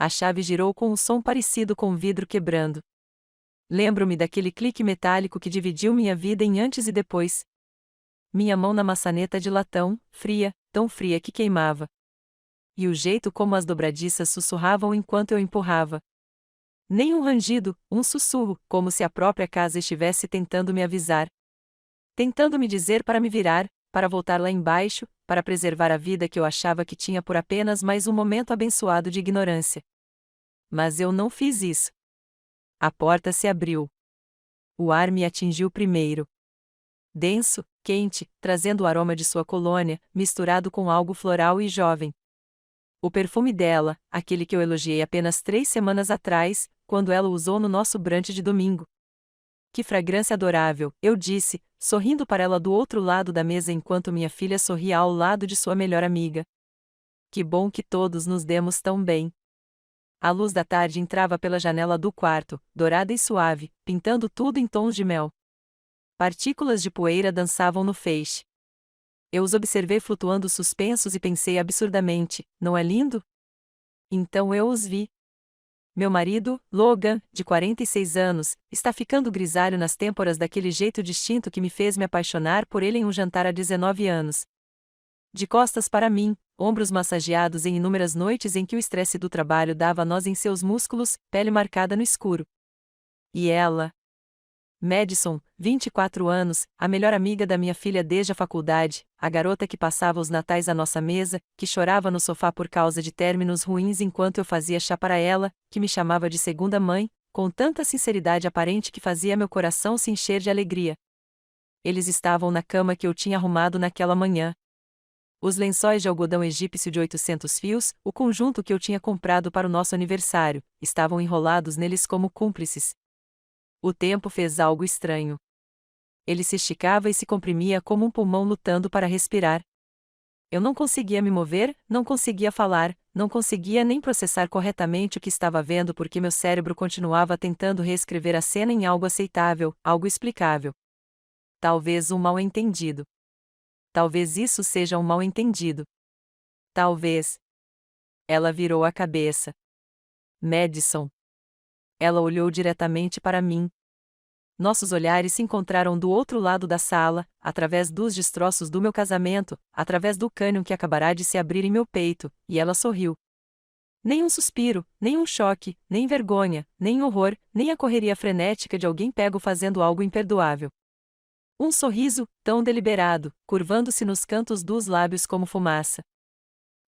A chave girou com um som parecido com um vidro quebrando. Lembro-me daquele clique metálico que dividiu minha vida em antes e depois. Minha mão na maçaneta de latão, fria, tão fria que queimava. E o jeito como as dobradiças sussurravam enquanto eu empurrava. Nem um rangido, um sussurro, como se a própria casa estivesse tentando me avisar. Tentando me dizer para me virar, para voltar lá embaixo, para preservar a vida que eu achava que tinha por apenas mais um momento abençoado de ignorância. Mas eu não fiz isso. A porta se abriu. O ar me atingiu primeiro. Denso, quente, trazendo o aroma de sua colônia, misturado com algo floral e jovem. O perfume dela, aquele que eu elogiei apenas 3 semanas atrás, quando ela o usou no nosso brunch de domingo. Que fragrância adorável, eu disse, sorrindo para ela do outro lado da mesa enquanto minha filha sorria ao lado de sua melhor amiga. Que bom que todos nos demos tão bem. A luz da tarde entrava pela janela do quarto, dourada e suave, pintando tudo em tons de mel. Partículas de poeira dançavam no feixe. Eu os observei flutuando suspensos e pensei absurdamente, não é lindo? Então eu os vi. Meu marido, Logan, de 46 anos, está ficando grisalho nas têmporas daquele jeito distinto que me fez me apaixonar por ele em um jantar há 19 anos. De costas para mim, ombros massageados em inúmeras noites em que o estresse do trabalho dava nós em seus músculos, pele marcada no escuro. E ela? Madison, 24 anos, a melhor amiga da minha filha desde a faculdade, a garota que passava os natais à nossa mesa, que chorava no sofá por causa de términos ruins enquanto eu fazia chá para ela, que me chamava de segunda mãe, com tanta sinceridade aparente que fazia meu coração se encher de alegria. Eles estavam na cama que eu tinha arrumado naquela manhã. Os lençóis de algodão egípcio de 800 fios, o conjunto que eu tinha comprado para o nosso aniversário, estavam enrolados neles como cúmplices. O tempo fez algo estranho. Ele se esticava e se comprimia como um pulmão lutando para respirar. Eu não conseguia me mover, não conseguia falar, não conseguia nem processar corretamente o que estava vendo porque meu cérebro continuava tentando reescrever a cena em algo aceitável, algo explicável. Talvez um mal-entendido. Talvez isso seja um mal-entendido. Talvez. Ela virou a cabeça. Madison. Ela olhou diretamente para mim. Nossos olhares se encontraram do outro lado da sala, através dos destroços do meu casamento, através do cânion que acabará de se abrir em meu peito, e ela sorriu. Nem um suspiro, nem um choque, nem vergonha, nem horror, nem a correria frenética de alguém pego fazendo algo imperdoável. Um sorriso, tão deliberado, curvando-se nos cantos dos lábios como fumaça.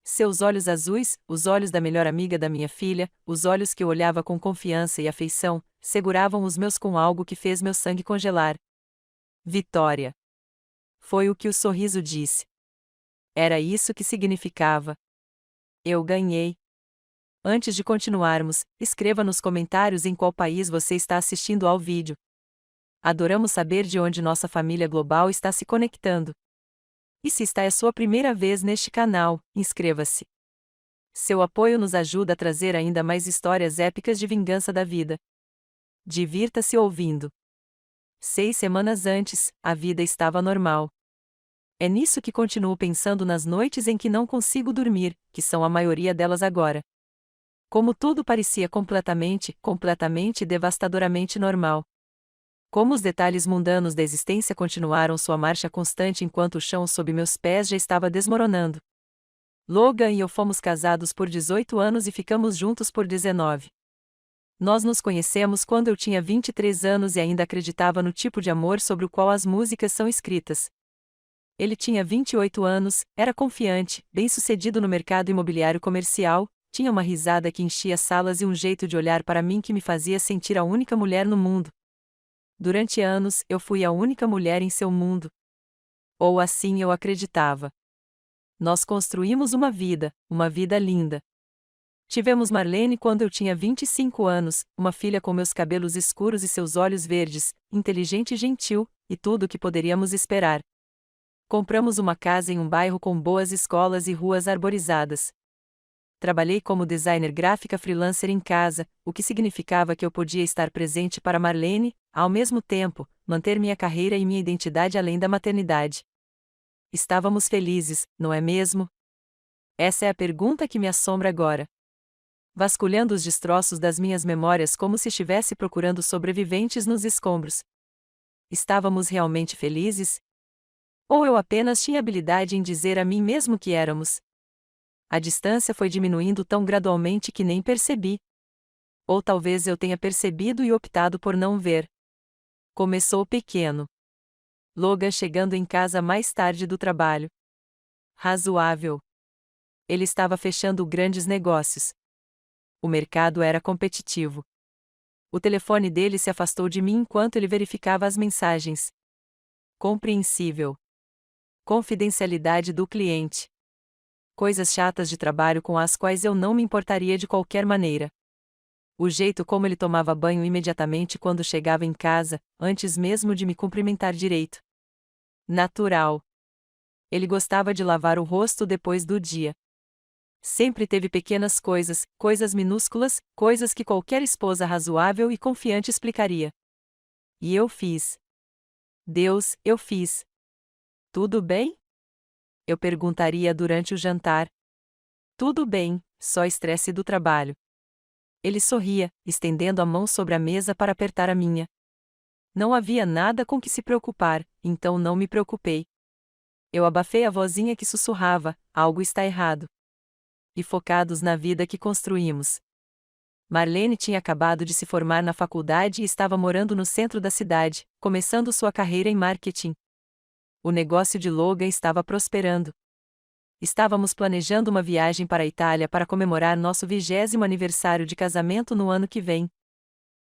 Seus olhos azuis, os olhos da melhor amiga da minha filha, os olhos que eu olhava com confiança e afeição, seguravam os meus com algo que fez meu sangue congelar. Vitória. Foi o que o sorriso disse. Era isso que significava. Eu ganhei. Antes de continuarmos, escreva nos comentários em qual país você está assistindo ao vídeo. Adoramos saber de onde nossa família global está se conectando. E se esta é a sua primeira vez neste canal, inscreva-se. Seu apoio nos ajuda a trazer ainda mais histórias épicas de vingança da vida. Divirta-se ouvindo. 6 semanas antes, a vida estava normal. É nisso que continuo pensando nas noites em que não consigo dormir, que são a maioria delas agora. Como tudo parecia completamente devastadoramente normal. Como os detalhes mundanos da existência continuaram sua marcha constante enquanto o chão sob meus pés já estava desmoronando. Logan e eu fomos casados por 18 anos e ficamos juntos por 19. Nós nos conhecemos quando eu tinha 23 anos e ainda acreditava no tipo de amor sobre o qual as músicas são escritas. Ele tinha 28 anos, era confiante, bem-sucedido no mercado imobiliário comercial, tinha uma risada que enchia salas e um jeito de olhar para mim que me fazia sentir a única mulher no mundo. Durante anos, eu fui a única mulher em seu mundo. Ou assim eu acreditava. Nós construímos uma vida linda. Tivemos Marlene quando eu tinha 25 anos, uma filha com meus cabelos escuros e seus olhos verdes, inteligente e gentil, e tudo o que poderíamos esperar. Compramos uma casa em um bairro com boas escolas e ruas arborizadas. Trabalhei como designer gráfica freelancer em casa, o que significava que eu podia estar presente para Marlene, ao mesmo tempo, manter minha carreira e minha identidade além da maternidade. Estávamos felizes, não é mesmo? Essa é a pergunta que me assombra agora. vasculhando os destroços das minhas memórias como se estivesse procurando sobreviventes nos escombros. Estávamos realmente felizes? Ou eu apenas tinha habilidade em dizer a mim mesmo que éramos? A distância foi diminuindo tão gradualmente que nem percebi. Ou talvez eu tenha percebido e optado por não ver. Começou pequeno. Logan chegando em casa mais tarde do trabalho. Razoável. Ele estava fechando grandes negócios. O mercado era competitivo. O telefone dele se afastou de mim enquanto ele verificava as mensagens. Compreensível. Confidencialidade do cliente. Coisas chatas de trabalho com as quais eu não me importaria de qualquer maneira. O jeito como ele tomava banho imediatamente quando chegava em casa, antes mesmo de me cumprimentar direito. Natural. Ele gostava de lavar o rosto depois do dia. Sempre teve pequenas coisas, coisas minúsculas, coisas que qualquer esposa razoável e confiante explicaria. E eu fiz. Deus, eu fiz. Tudo bem? Eu perguntaria durante o jantar. Tudo bem, só estresse do trabalho. Ele sorria, estendendo a mão sobre a mesa para apertar a minha. Não havia nada com que se preocupar, então não me preocupei. Eu abafei a vozinha que sussurrava: algo está errado. E focados na vida que construímos. Marlene tinha acabado de se formar na faculdade e estava morando no centro da cidade, começando sua carreira em marketing. O negócio de Logan estava prosperando. Estávamos planejando uma viagem para a Itália para comemorar nosso 20º aniversário de casamento no ano que vem.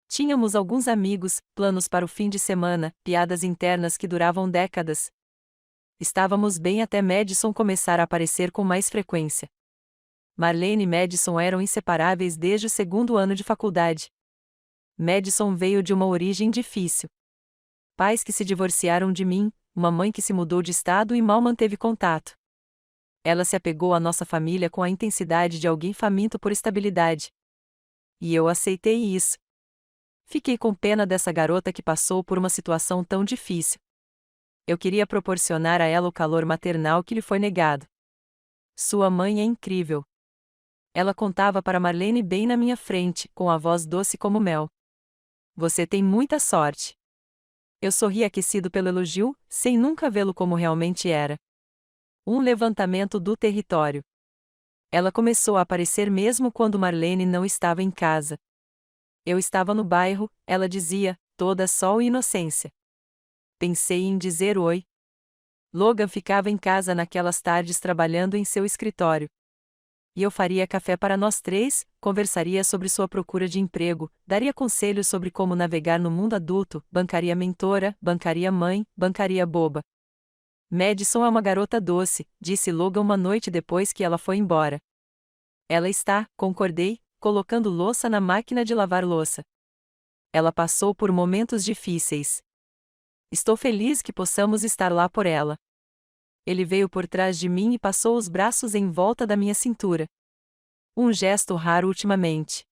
Tínhamos alguns amigos, planos para o fim de semana, piadas internas que duravam décadas. Estávamos bem até Madison começar a aparecer com mais frequência. Marlene e Madison eram inseparáveis desde o 2º ano de faculdade. Madison veio de uma origem difícil. Pais que se divorciaram de mim, uma mãe que se mudou de estado e mal manteve contato. Ela se apegou à nossa família com a intensidade de alguém faminto por estabilidade. E eu aceitei isso. Fiquei com pena dessa garota que passou por uma situação tão difícil. Eu queria proporcionar a ela o calor maternal que lhe foi negado. Sua mãe é incrível. Ela contava para Marlene bem na minha frente, com a voz doce como mel. Você tem muita sorte. Eu sorri aquecido pelo elogio, sem nunca vê-lo como realmente era. Um levantamento do território. Ela começou a aparecer mesmo quando Marlene não estava em casa. Eu estava no bairro, ela dizia, toda sol e inocência. Pensei em dizer oi. Logan ficava em casa naquelas tardes trabalhando em seu escritório. E eu faria café para nós três, conversaria sobre sua procura de emprego, daria conselhos sobre como navegar no mundo adulto, bancaria mentora, bancaria mãe, bancaria boba. Madison é uma garota doce, disse Logan uma noite depois que ela foi embora. Ela está, concordei, colocando louça na máquina de lavar louça. Ela passou por momentos difíceis. Estou feliz que possamos estar lá por ela. Ele veio por trás de mim e passou os braços em volta da minha cintura. Um gesto raro ultimamente.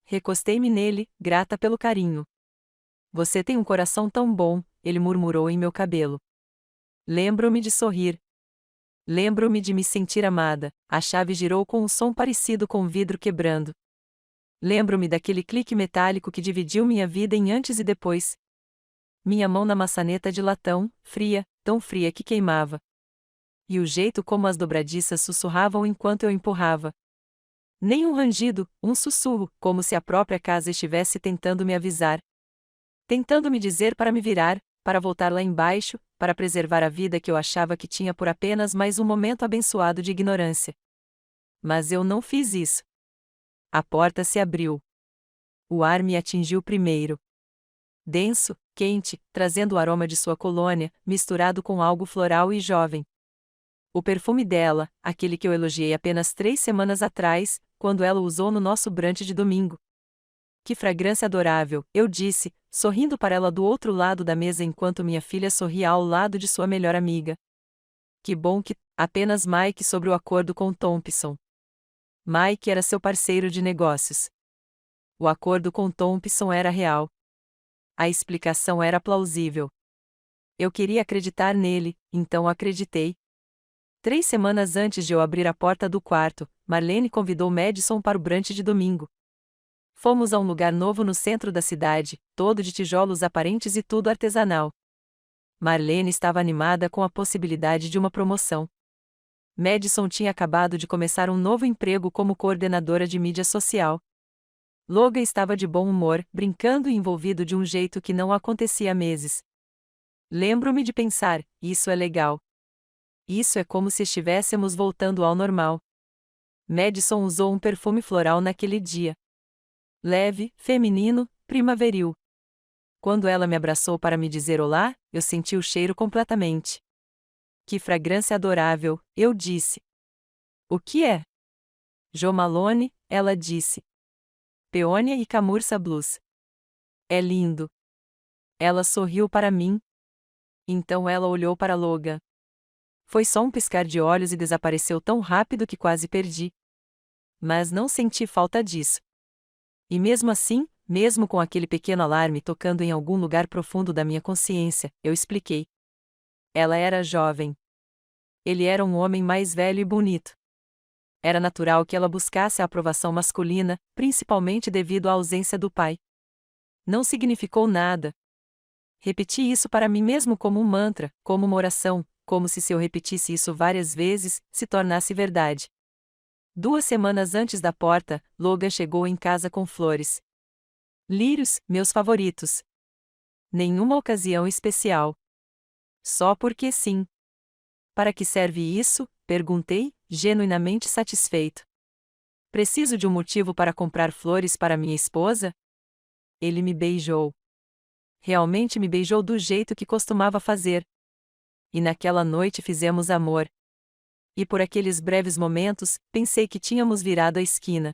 Recostei-me nele, grata pelo carinho. Você tem um coração tão bom, ele murmurou em meu cabelo. Lembro-me de sorrir. Lembro-me de me sentir amada. A chave girou com um som parecido com vidro quebrando. Lembro-me daquele clique metálico que dividiu minha vida em antes e depois. Minha mão na maçaneta de latão, fria, tão fria que queimava. E o jeito como as dobradiças sussurravam enquanto eu empurrava. Nem um rangido, um sussurro, como se a própria casa estivesse tentando me avisar. Tentando me dizer para me virar, para voltar lá embaixo, para preservar a vida que eu achava que tinha por apenas mais um momento abençoado de ignorância. Mas eu não fiz isso. A porta se abriu. O ar me atingiu primeiro. Denso, quente, trazendo o aroma de sua colônia, misturado com algo floral e jovem. O perfume dela, aquele que eu elogiei apenas 3 semanas atrás, quando ela o usou no nosso brunch de domingo. Que fragrância adorável, eu disse, sorrindo para ela do outro lado da mesa enquanto minha filha sorria ao lado de sua melhor amiga. Que bom que, apenas Mike sobre o acordo com Thompson. Mike era seu parceiro de negócios. O acordo com Thompson era real. A explicação era plausível. Eu queria acreditar nele, então acreditei. 3 semanas antes de eu abrir a porta do quarto, Marlene convidou Madison para o brunch de domingo. Fomos a um lugar novo no centro da cidade, todo de tijolos aparentes e tudo artesanal. Marlene estava animada com a possibilidade de uma promoção. Madison tinha acabado de começar um novo emprego como coordenadora de mídia social. Logan estava de bom humor, brincando e envolvido de um jeito que não acontecia há meses. Lembro-me de pensar, isso é legal. Isso é como se estivéssemos voltando ao normal. Madison usou um perfume floral naquele dia. Leve, feminino, primaveril. Quando ela me abraçou para me dizer olá, eu senti o cheiro completamente. Que fragrância adorável, eu disse. O que é? Jo Malone, ela disse. Peônia e Camurça Blues. É lindo. Ela sorriu para mim. Então ela olhou para Logan. Foi só um piscar de olhos e desapareceu tão rápido que quase perdi. Mas não senti falta disso. E mesmo assim, mesmo com aquele pequeno alarme tocando em algum lugar profundo da minha consciência, eu expliquei. Ela era jovem. Ele era um homem mais velho e bonito. Era natural que ela buscasse a aprovação masculina, principalmente devido à ausência do pai. Não significou nada. Repeti isso para mim mesmo como um mantra, como uma oração, como se eu repetisse isso várias vezes, se tornasse verdade. 2 semanas antes da porta, Logan chegou em casa com flores. Lírios, meus favoritos. Nenhuma ocasião especial. Só porque sim. Para que serve isso? Perguntei, genuinamente satisfeito. Preciso de um motivo para comprar flores para minha esposa? Ele me beijou. Realmente me beijou do jeito que costumava fazer. E naquela noite fizemos amor. E por aqueles breves momentos, pensei que tínhamos virado a esquina.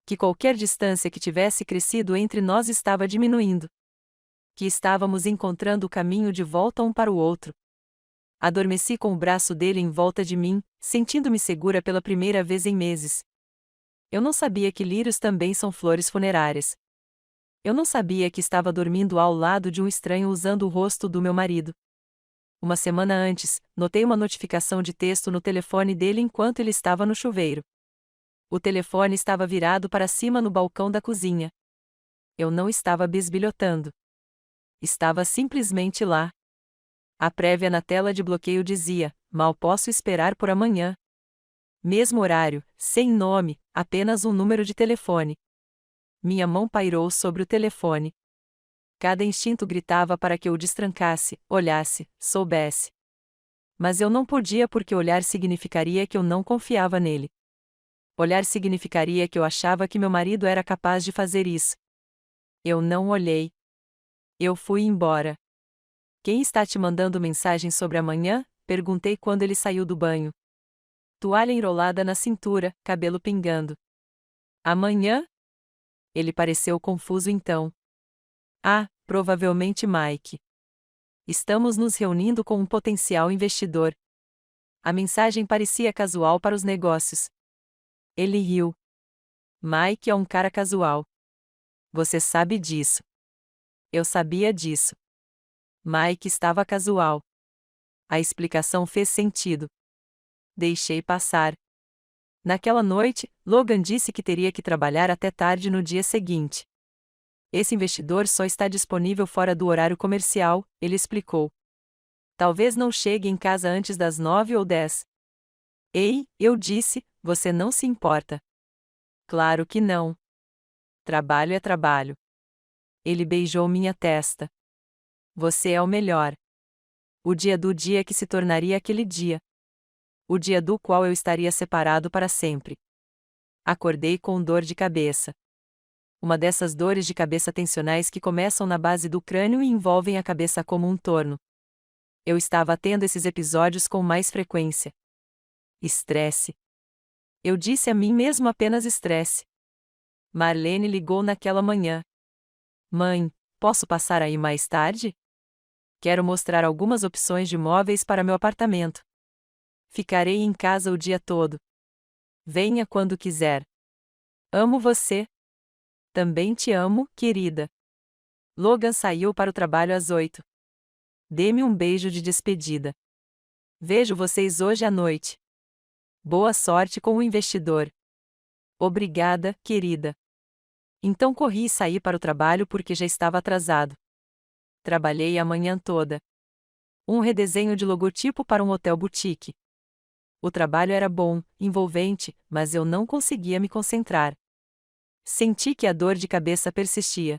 Que qualquer distância que tivesse crescido entre nós estava diminuindo. Que estávamos encontrando o caminho de volta um para o outro. Adormeci com o braço dele em volta de mim, sentindo-me segura pela primeira vez em meses. Eu não sabia que lírios também são flores funerárias. Eu não sabia que estava dormindo ao lado de um estranho usando o rosto do meu marido. Uma semana antes, notei uma notificação de texto no telefone dele enquanto ele estava no chuveiro. O telefone estava virado para cima no balcão da cozinha. Eu não estava bisbilhotando. Estava simplesmente lá. A prévia na tela de bloqueio dizia: mal posso esperar por amanhã. Mesmo horário, sem nome, apenas um número de telefone. Minha mão pairou sobre o telefone. Cada instinto gritava para que eu o destrancasse, olhasse, soubesse. Mas eu não podia porque olhar significaria que eu não confiava nele. Olhar significaria que eu achava que meu marido era capaz de fazer isso. Eu não olhei. Eu fui embora. Quem está te mandando mensagem sobre amanhã? Perguntei quando ele saiu do banho. Toalha enrolada na cintura, cabelo pingando. Amanhã? Ele pareceu confuso então. Ah, provavelmente Mike. Estamos nos reunindo com um potencial investidor. A mensagem parecia casual para os negócios. Ele riu. Mike é um cara casual. Você sabe disso. Eu sabia disso. Mike estava casual. A explicação fez sentido. Deixei passar. Naquela noite, Logan disse que teria que trabalhar até tarde no dia seguinte. Esse investidor só está disponível fora do horário comercial, ele explicou. Talvez não chegue em casa antes das 9 ou 10. Ei, eu disse, você não se importa. Claro que não. Trabalho é trabalho. Ele beijou minha testa. Você é o melhor. O dia que se tornaria aquele dia. O dia do qual eu estaria separado para sempre. Acordei com dor de cabeça. Uma dessas dores de cabeça tensionais que começam na base do crânio e envolvem a cabeça como um torno. Eu estava tendo esses episódios com mais frequência. Estresse. Eu disse a mim mesmo apenas estresse. Marlene ligou naquela manhã. Mãe, posso passar aí mais tarde? Quero mostrar algumas opções de móveis para meu apartamento. Ficarei em casa o dia todo. Venha quando quiser. Amo você. Também te amo, querida. Logan saiu para o trabalho às 8. Dê-me um beijo de despedida. Vejo vocês hoje à noite. Boa sorte com o investidor. Obrigada, querida. Então corri e saí para o trabalho porque já estava atrasado. Trabalhei a manhã toda. Um redesenho de logotipo para um hotel boutique. O trabalho era bom, envolvente, mas eu não conseguia me concentrar. Senti que a dor de cabeça persistia.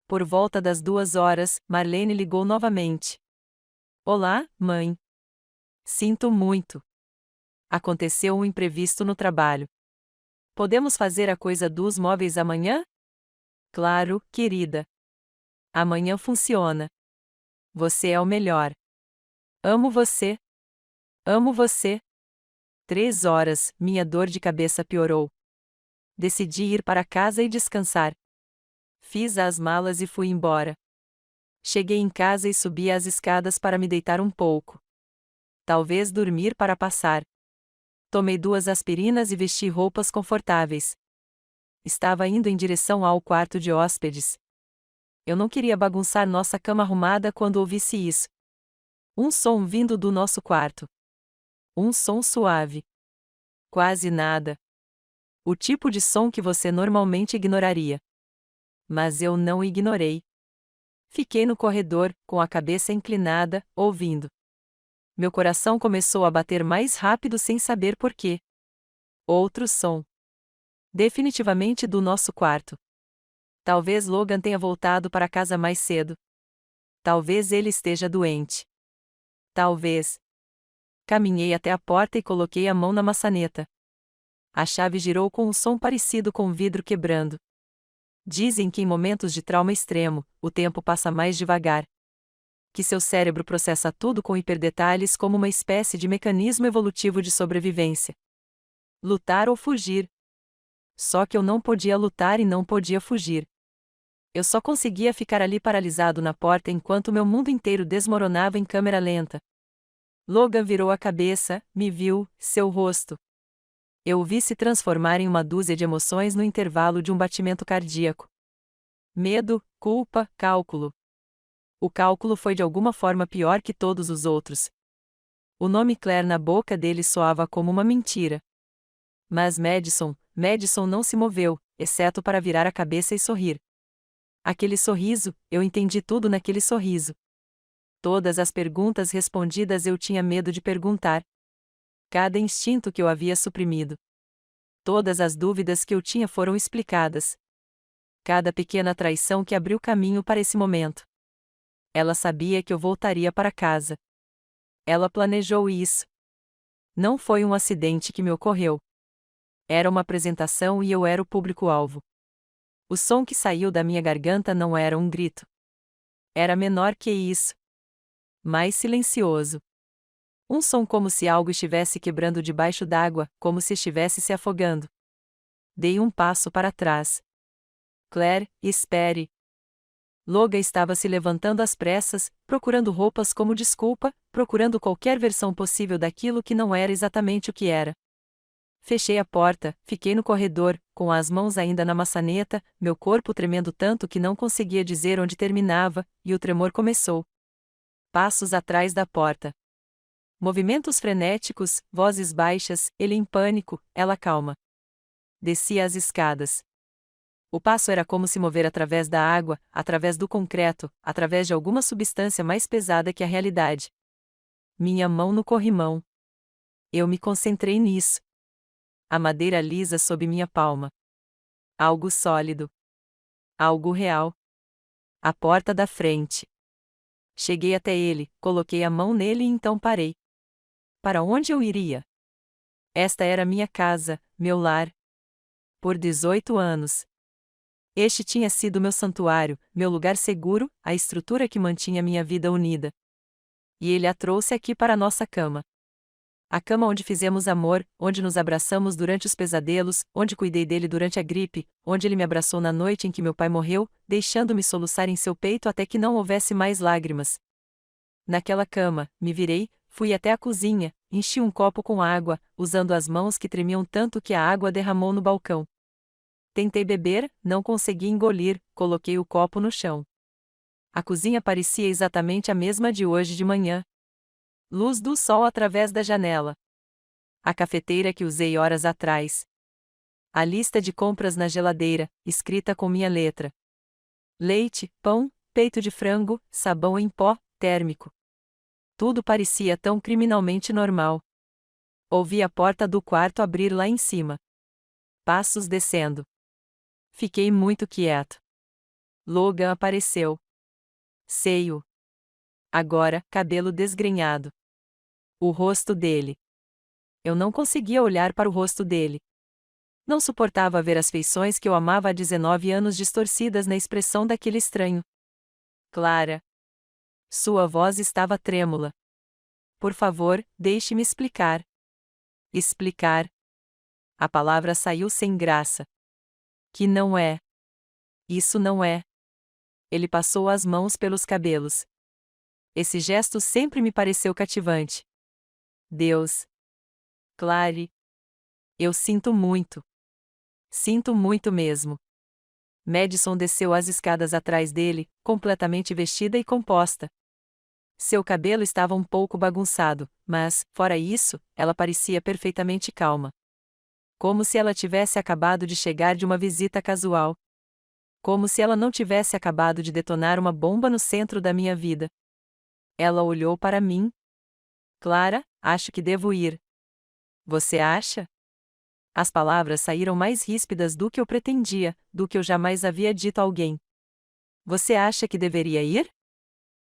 Por volta das 2 horas, Marlene ligou novamente. Olá, mãe. Sinto muito. Aconteceu um imprevisto no trabalho. Podemos fazer a coisa dos móveis amanhã? Claro, querida. Amanhã funciona. Você é o melhor. Amo você. Amo você. 3 horas, minha dor de cabeça piorou. Decidi ir para casa e descansar. Fiz as malas e fui embora. Cheguei em casa e subi as escadas para me deitar um pouco. Talvez dormir para passar. Tomei 2 aspirinas e vesti roupas confortáveis. Estava indo em direção ao quarto de hóspedes. Eu não queria bagunçar nossa cama arrumada quando ouvisse isso. Um som vindo do nosso quarto. Um som suave. Quase nada. O tipo de som que você normalmente ignoraria. Mas eu não ignorei. Fiquei no corredor, com a cabeça inclinada, ouvindo. Meu coração começou a bater mais rápido sem saber por quê. Outro som. Definitivamente do nosso quarto. Talvez Logan tenha voltado para casa mais cedo. Talvez ele esteja doente. Talvez. Caminhei até a porta e coloquei a mão na maçaneta. A chave girou com um som parecido com um vidro quebrando. Dizem que em momentos de trauma extremo, o tempo passa mais devagar. Que seu cérebro processa tudo com hiperdetalhes como uma espécie de mecanismo evolutivo de sobrevivência. Lutar ou fugir. Só que eu não podia lutar e não podia fugir. Eu só conseguia ficar ali paralisado na porta enquanto meu mundo inteiro desmoronava em câmera lenta. Logan virou a cabeça, me viu, seu rosto. Eu o vi se transformar em uma dúzia de emoções no intervalo de um batimento cardíaco. Medo, culpa, cálculo. O cálculo foi de alguma forma pior que todos os outros. O nome Claire na boca dele soava como uma mentira. Mas Madison não se moveu, exceto para virar a cabeça e sorrir. Aquele sorriso, eu entendi tudo naquele sorriso. Todas as perguntas respondidas eu tinha medo de perguntar. Cada instinto que eu havia suprimido. Todas as dúvidas que eu tinha foram explicadas. Cada pequena traição que abriu caminho para esse momento. Ela sabia que eu voltaria para casa. Ela planejou isso. Não foi um acidente que me ocorreu. Era uma apresentação e eu era o público-alvo. O som que saiu da minha garganta não era um grito. Era menor que isso. Mais silencioso. Um som como se algo estivesse quebrando debaixo d'água, como se estivesse se afogando. Dei um passo para trás. Claire, espere. Logan estava se levantando às pressas, procurando roupas como desculpa, procurando qualquer versão possível daquilo que não era exatamente o que era. Fechei a porta, fiquei no corredor, com as mãos ainda na maçaneta, meu corpo tremendo tanto que não conseguia dizer onde terminava, e o tremor começou. Passos atrás da porta. Movimentos frenéticos, vozes baixas, ele em pânico, ela calma. Desci as escadas. O passo era como se mover através da água, através do concreto, através de alguma substância mais pesada que a realidade. Minha mão no corrimão. Eu me concentrei nisso. A madeira lisa sob minha palma. Algo sólido. Algo real. A porta da frente. Cheguei até ele, coloquei a mão nele e então parei. Para onde eu iria? Esta era minha casa, meu lar. Por 18 anos. Este tinha sido meu santuário, meu lugar seguro, a estrutura que mantinha minha vida unida. E ele a trouxe aqui para a nossa cama. A cama onde fizemos amor, onde nos abraçamos durante os pesadelos, onde cuidei dele durante a gripe, onde ele me abraçou na noite em que meu pai morreu, deixando-me soluçar em seu peito até que não houvesse mais lágrimas. Naquela cama, me virei, fui até a cozinha, enchi um copo com água, usando as mãos que tremiam tanto que a água derramou no balcão. Tentei beber, não consegui engolir, coloquei o copo no chão. A cozinha parecia exatamente a mesma de hoje de manhã. Luz do sol através da janela. A cafeteira que usei horas atrás. A lista de compras na geladeira, escrita com minha letra. Leite, pão, peito de frango, sabão em pó, térmico. Tudo parecia tão criminalmente normal. Ouvi a porta do quarto abrir lá em cima. Passos descendo. Fiquei muito quieto. Logan apareceu. Seio. Agora, cabelo desgrenhado. O rosto dele. Eu não conseguia olhar para o rosto dele. Não suportava ver as feições que eu amava há 19 anos distorcidas na expressão daquele estranho. Clara. Sua voz estava trêmula. Por favor, deixe-me explicar. Explicar. A palavra saiu sem graça. Que não é. Isso não é. Ele passou as mãos pelos cabelos. Esse gesto sempre me pareceu cativante. Deus. Clary. Eu sinto muito. Sinto muito mesmo. Madison desceu as escadas atrás dele, completamente vestida e composta. Seu cabelo estava um pouco bagunçado, mas, fora isso, ela parecia perfeitamente calma. Como se ela tivesse acabado de chegar de uma visita casual. Como se ela não tivesse acabado de detonar uma bomba no centro da minha vida. Ela olhou para mim. Clara, acho que devo ir. Você acha? As palavras saíram mais ríspidas do que eu pretendia, do que eu jamais havia dito a alguém. Você acha que deveria ir?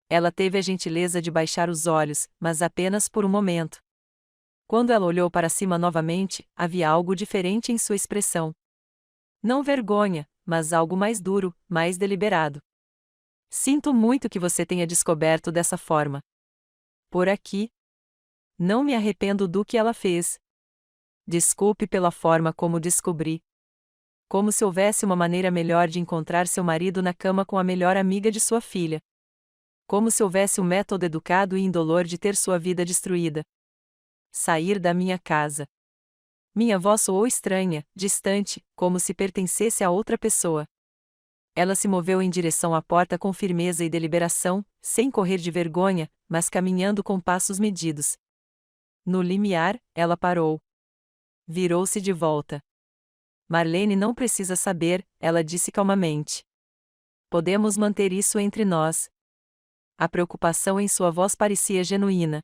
Ela teve a gentileza de baixar os olhos, mas apenas por um momento. Quando ela olhou para cima novamente, havia algo diferente em sua expressão. Não vergonha, mas algo mais duro, mais deliberado. Sinto muito que você tenha descoberto dessa forma. Por aqui. Não me arrependo do que ela fez. Desculpe pela forma como descobri. Como se houvesse uma maneira melhor de encontrar seu marido na cama com a melhor amiga de sua filha. Como se houvesse um método educado e indolor de ter sua vida destruída. Sair da minha casa. Minha voz soou estranha, distante, como se pertencesse a outra pessoa. Ela se moveu em direção à porta com firmeza e deliberação, sem correr de vergonha, mas caminhando com passos medidos. No limiar, ela parou. Virou-se de volta. Marlene não precisa saber, ela disse calmamente. Podemos manter isso entre nós. A preocupação em sua voz parecia genuína.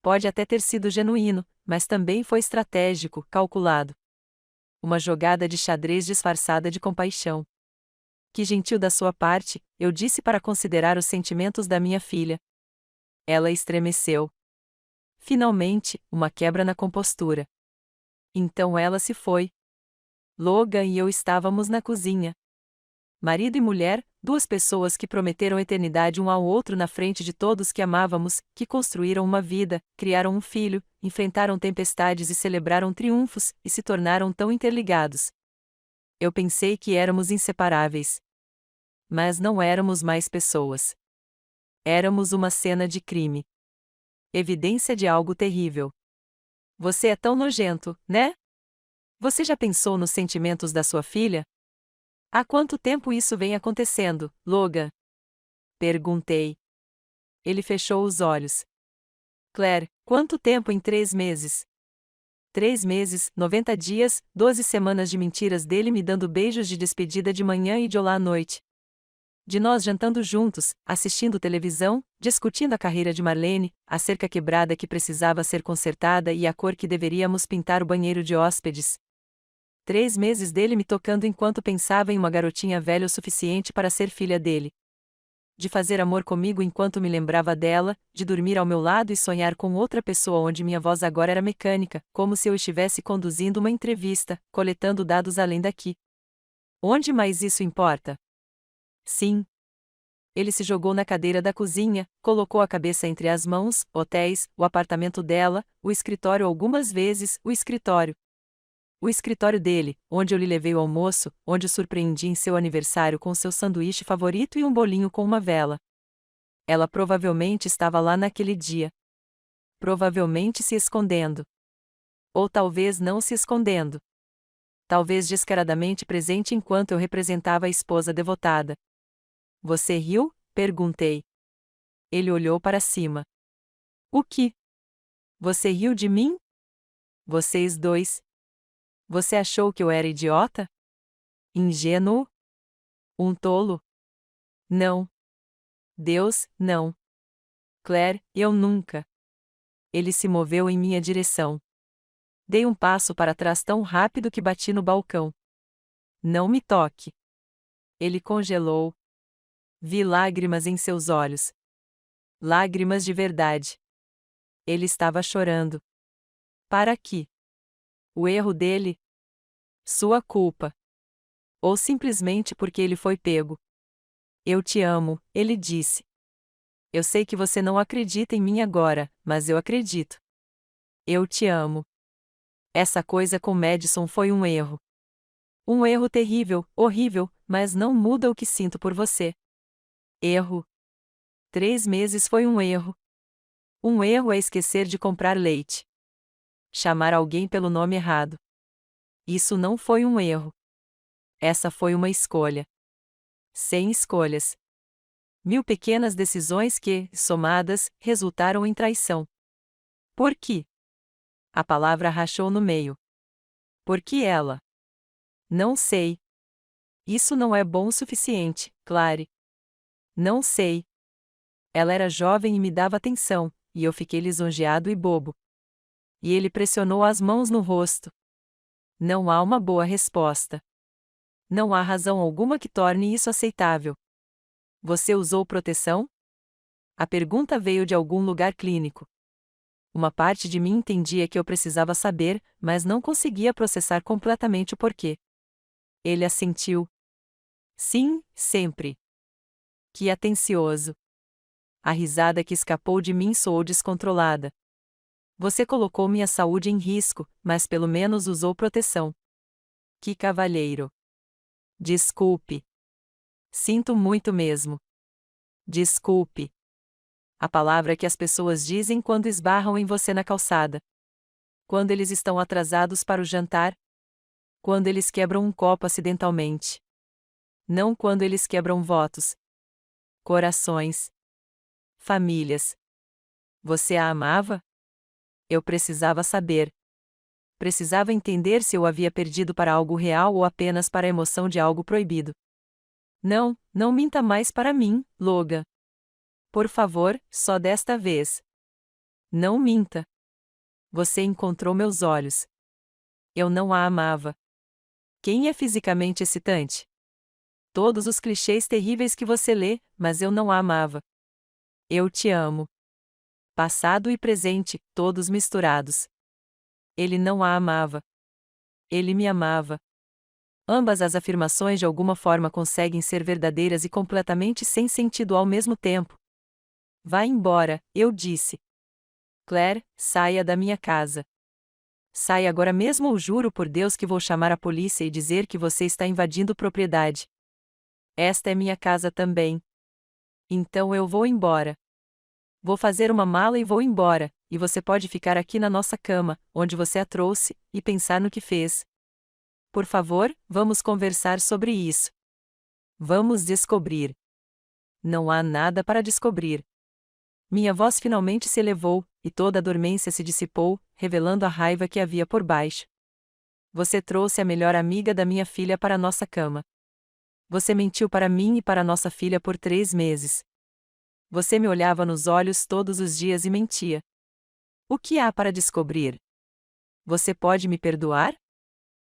Pode até ter sido genuíno, mas também foi estratégico, calculado. Uma jogada de xadrez disfarçada de compaixão. Que gentil da sua parte, eu disse para considerar os sentimentos da minha filha. Ela estremeceu. Finalmente, uma quebra na compostura. Então ela se foi. Logan e eu estávamos na cozinha. Marido e mulher, duas pessoas que prometeram eternidade um ao outro na frente de todos que amávamos, que construíram uma vida, criaram um filho, enfrentaram tempestades e celebraram triunfos, e se tornaram tão interligados. Eu pensei que éramos inseparáveis. Mas não éramos mais pessoas. Éramos uma cena de crime. Evidência de algo terrível. Você é tão nojento, né? Você já pensou nos sentimentos da sua filha? Há quanto tempo isso vem acontecendo, Logan? Perguntei. Ele fechou os olhos. Claire, quanto tempo em 3 meses? 3 meses, 90 dias, 12 semanas de mentiras dele me dando beijos de despedida de manhã e de olá à noite. De nós jantando juntos, assistindo televisão, discutindo a carreira de Marlene, a cerca quebrada que precisava ser consertada e a cor que deveríamos pintar o banheiro de hóspedes. 3 meses dele me tocando enquanto pensava em uma garotinha velha o suficiente para ser filha dele. De fazer amor comigo enquanto me lembrava dela, de dormir ao meu lado e sonhar com outra pessoa onde minha voz agora era mecânica, como se eu estivesse conduzindo uma entrevista, coletando dados além daqui. Onde mais isso importa? Sim. Ele se jogou na cadeira da cozinha, colocou a cabeça entre as mãos, hotéis, o apartamento dela, o escritório algumas vezes, o escritório. O escritório dele, onde eu lhe levei o almoço, onde o surpreendi em seu aniversário com seu sanduíche favorito e um bolinho com uma vela. Ela provavelmente estava lá naquele dia. Provavelmente se escondendo. Ou talvez não se escondendo. Talvez descaradamente presente enquanto eu representava a esposa devotada. Você riu? Perguntei. Ele olhou para cima. O que? Você riu de mim? Vocês dois. Você achou que eu era idiota? Ingênuo? Um tolo? Não. Deus, não. Claire, eu nunca. Ele se moveu em minha direção. Dei um passo para trás tão rápido que bati no balcão. Não me toque. Ele congelou. Vi lágrimas em seus olhos. Lágrimas de verdade. Ele estava chorando. Para quê? O erro dele? Sua culpa. Ou simplesmente porque ele foi pego. Eu te amo, ele disse. Eu sei que você não acredita em mim agora, mas eu acredito. Eu te amo. Essa coisa com Madison foi um erro. Um erro terrível, horrível, mas não muda o que sinto por você. Erro. 3 meses foi um erro. Um erro é esquecer de comprar leite. Chamar alguém pelo nome errado. Isso não foi um erro. Essa foi uma escolha. 100 escolhas. 1000 pequenas decisões que, somadas, resultaram em traição. Por quê? A palavra rachou no meio. Por que ela? Não sei. Isso não é bom o suficiente, Claire. Não sei. Ela era jovem e me dava atenção, e eu fiquei lisonjeado e bobo. E ele pressionou as mãos no rosto. Não há uma boa resposta. Não há razão alguma que torne isso aceitável. Você usou proteção? A pergunta veio de algum lugar clínico. Uma parte de mim entendia que eu precisava saber, mas não conseguia processar completamente o porquê. Ele assentiu. Sim, sempre. Que atencioso. A risada que escapou de mim soou descontrolada. Você colocou minha saúde em risco, mas pelo menos usou proteção. Que cavalheiro. Desculpe. Sinto muito mesmo. Desculpe. A palavra que as pessoas dizem quando esbarram em você na calçada. Quando eles estão atrasados para o jantar. Quando eles quebram um copo acidentalmente. Não quando eles quebram votos. Corações. Famílias. Você a amava? Eu precisava saber. Precisava entender se eu havia perdido para algo real ou apenas para a emoção de algo proibido. Não, não minta mais para mim, Logan. Por favor, só desta vez. Não minta. Você encontrou meus olhos. Eu não a amava. Quem é fisicamente excitante? Todos os clichês terríveis que você lê, mas eu não a amava. Eu te amo. Passado e presente, todos misturados. Ele não a amava. Ele me amava. Ambas as afirmações de alguma forma conseguem ser verdadeiras e completamente sem sentido ao mesmo tempo. Vá embora, eu disse. Claire, saia da minha casa. Saia agora mesmo ou juro por Deus que vou chamar a polícia e dizer que você está invadindo propriedade. Esta é minha casa também. Então eu vou embora. Vou fazer uma mala e vou embora, e você pode ficar aqui na nossa cama, onde você a trouxe, e pensar no que fez. Por favor, vamos conversar sobre isso. Vamos descobrir. Não há nada para descobrir. Minha voz finalmente se elevou, e toda a dormência se dissipou, revelando a raiva que havia por baixo. Você trouxe a melhor amiga da minha filha para nossa cama. Você mentiu para mim e para nossa filha por 3 meses. Você me olhava nos olhos todos os dias e mentia. O que há para descobrir? Você pode me perdoar?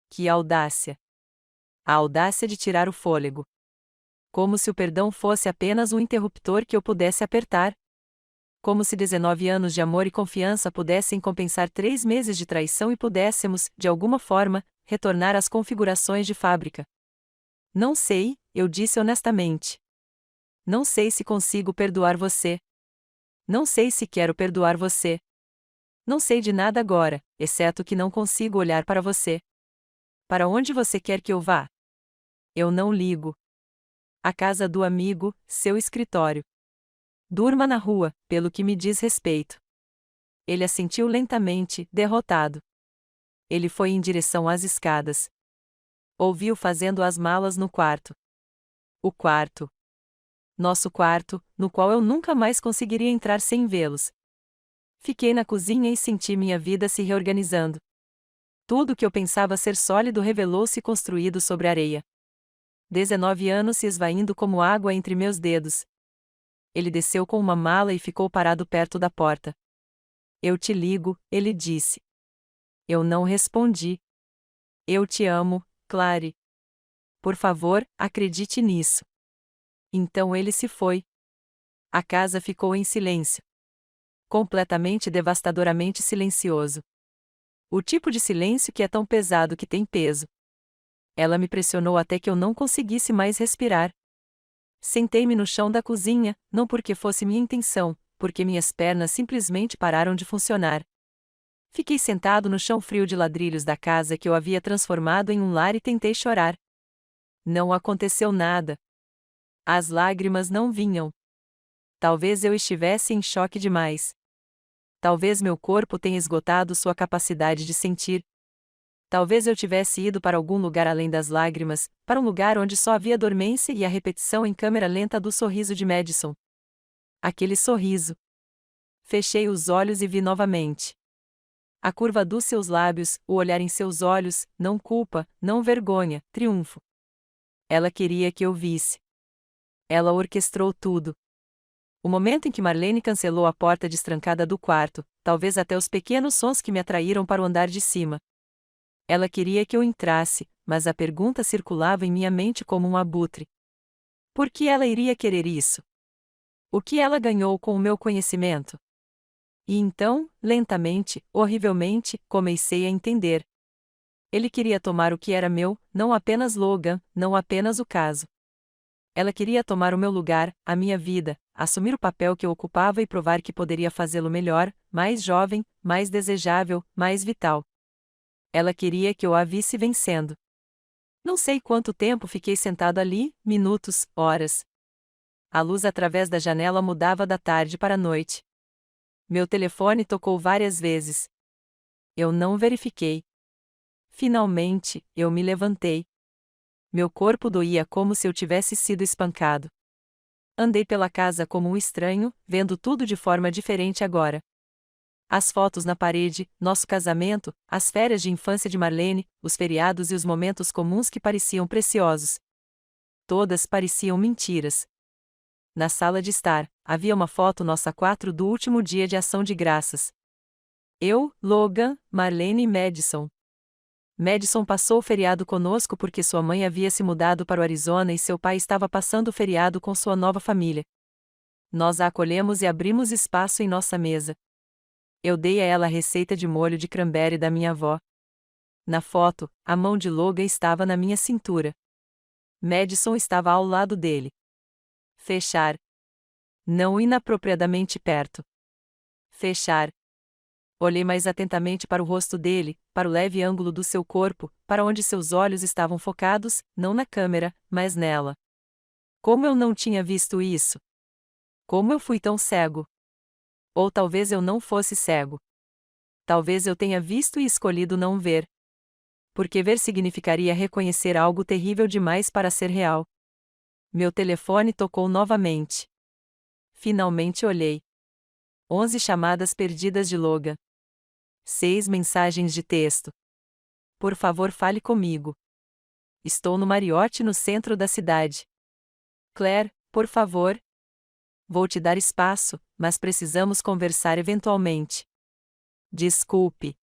Que audácia! A audácia de tirar o fôlego. Como se o perdão fosse apenas um interruptor que eu pudesse apertar. Como se 19 anos de amor e confiança pudessem compensar 3 meses de traição e pudéssemos, de alguma forma, retornar às configurações de fábrica. Não sei, eu disse honestamente. Não sei se consigo perdoar você. Não sei se quero perdoar você. Não sei de nada agora, exceto que não consigo olhar para você. Para onde você quer que eu vá? Eu não ligo. A casa do amigo, seu escritório. Durma na rua, pelo que me diz respeito. Ele assentiu lentamente, derrotado. Ele foi em direção às escadas. Ouviu fazendo as malas no quarto. O quarto. Nosso quarto, no qual eu nunca mais conseguiria entrar sem vê-los. Fiquei na cozinha e senti minha vida se reorganizando. Tudo que eu pensava ser sólido revelou-se construído sobre areia. 19 anos se esvaindo como água entre meus dedos. Ele desceu com uma mala e ficou parado perto da porta. Eu te ligo, ele disse. Eu não respondi. Eu te amo, Clary. Por favor, acredite nisso. Então ele se foi. A casa ficou em silêncio. Completamente devastadoramente silencioso. O tipo de silêncio que é tão pesado que tem peso. Ela me pressionou até que eu não conseguisse mais respirar. Sentei-me no chão da cozinha, não porque fosse minha intenção, porque minhas pernas simplesmente pararam de funcionar. Fiquei sentado no chão frio de ladrilhos da casa que eu havia transformado em um lar e tentei chorar. Não aconteceu nada. As lágrimas não vinham. Talvez eu estivesse em choque demais. Talvez meu corpo tenha esgotado sua capacidade de sentir. Talvez eu tivesse ido para algum lugar além das lágrimas, para um lugar onde só havia dormência e a repetição em câmera lenta do sorriso de Madison. Aquele sorriso. Fechei os olhos e vi novamente. A curva dos seus lábios, o olhar em seus olhos, não culpa, não vergonha, triunfo. Ela queria que eu visse. Ela orquestrou tudo. O momento em que Marlene cancelou a porta destrancada do quarto, talvez até os pequenos sons que me atraíram para o andar de cima. Ela queria que eu entrasse, mas a pergunta circulava em minha mente como um abutre. Por que ela iria querer isso? O que ela ganhou com o meu conhecimento? E então, lentamente, horrivelmente, comecei a entender. Ele queria tomar o que era meu, não apenas Logan, não apenas o caso. Ela queria tomar o meu lugar, a minha vida, assumir o papel que eu ocupava e provar que poderia fazê-lo melhor, mais jovem, mais desejável, mais vital. Ela queria que eu a visse vencendo. Não sei quanto tempo fiquei sentado ali, minutos, horas. A luz através da janela mudava da tarde para a noite. Meu telefone tocou várias vezes. Eu não verifiquei. Finalmente, eu me levantei. Meu corpo doía como se eu tivesse sido espancado. Andei pela casa como um estranho, vendo tudo de forma diferente agora. As fotos na parede, nosso casamento, as férias de infância de Marlene, os feriados e os momentos comuns que pareciam preciosos. Todas pareciam mentiras. Na sala de estar, havia uma foto nossa 4 do último dia de ação de graças. Eu, Logan, Marlene e Madison. Madison passou o feriado conosco porque sua mãe havia se mudado para o Arizona e seu pai estava passando o feriado com sua nova família. Nós a acolhemos e abrimos espaço em nossa mesa. Eu dei a ela a receita de molho de cranberry da minha avó. Na foto, a mão de Logan estava na minha cintura. Madison estava ao lado dele. Fechar. Não inapropriadamente perto. Fechar. Olhei mais atentamente para o rosto dele, para o leve ângulo do seu corpo, para onde seus olhos estavam focados, não na câmera, mas nela. Como eu não tinha visto isso? Como eu fui tão cego? Ou talvez eu não fosse cego. Talvez eu tenha visto e escolhido não ver. Porque ver significaria reconhecer algo terrível demais para ser real. Meu telefone tocou novamente. Finalmente olhei. 11 chamadas perdidas de Logan. 6 mensagens de texto. Por favor, fale comigo. Estou no Marriott no centro da cidade. Claire, por favor. Vou te dar espaço, mas precisamos conversar eventualmente. Desculpe.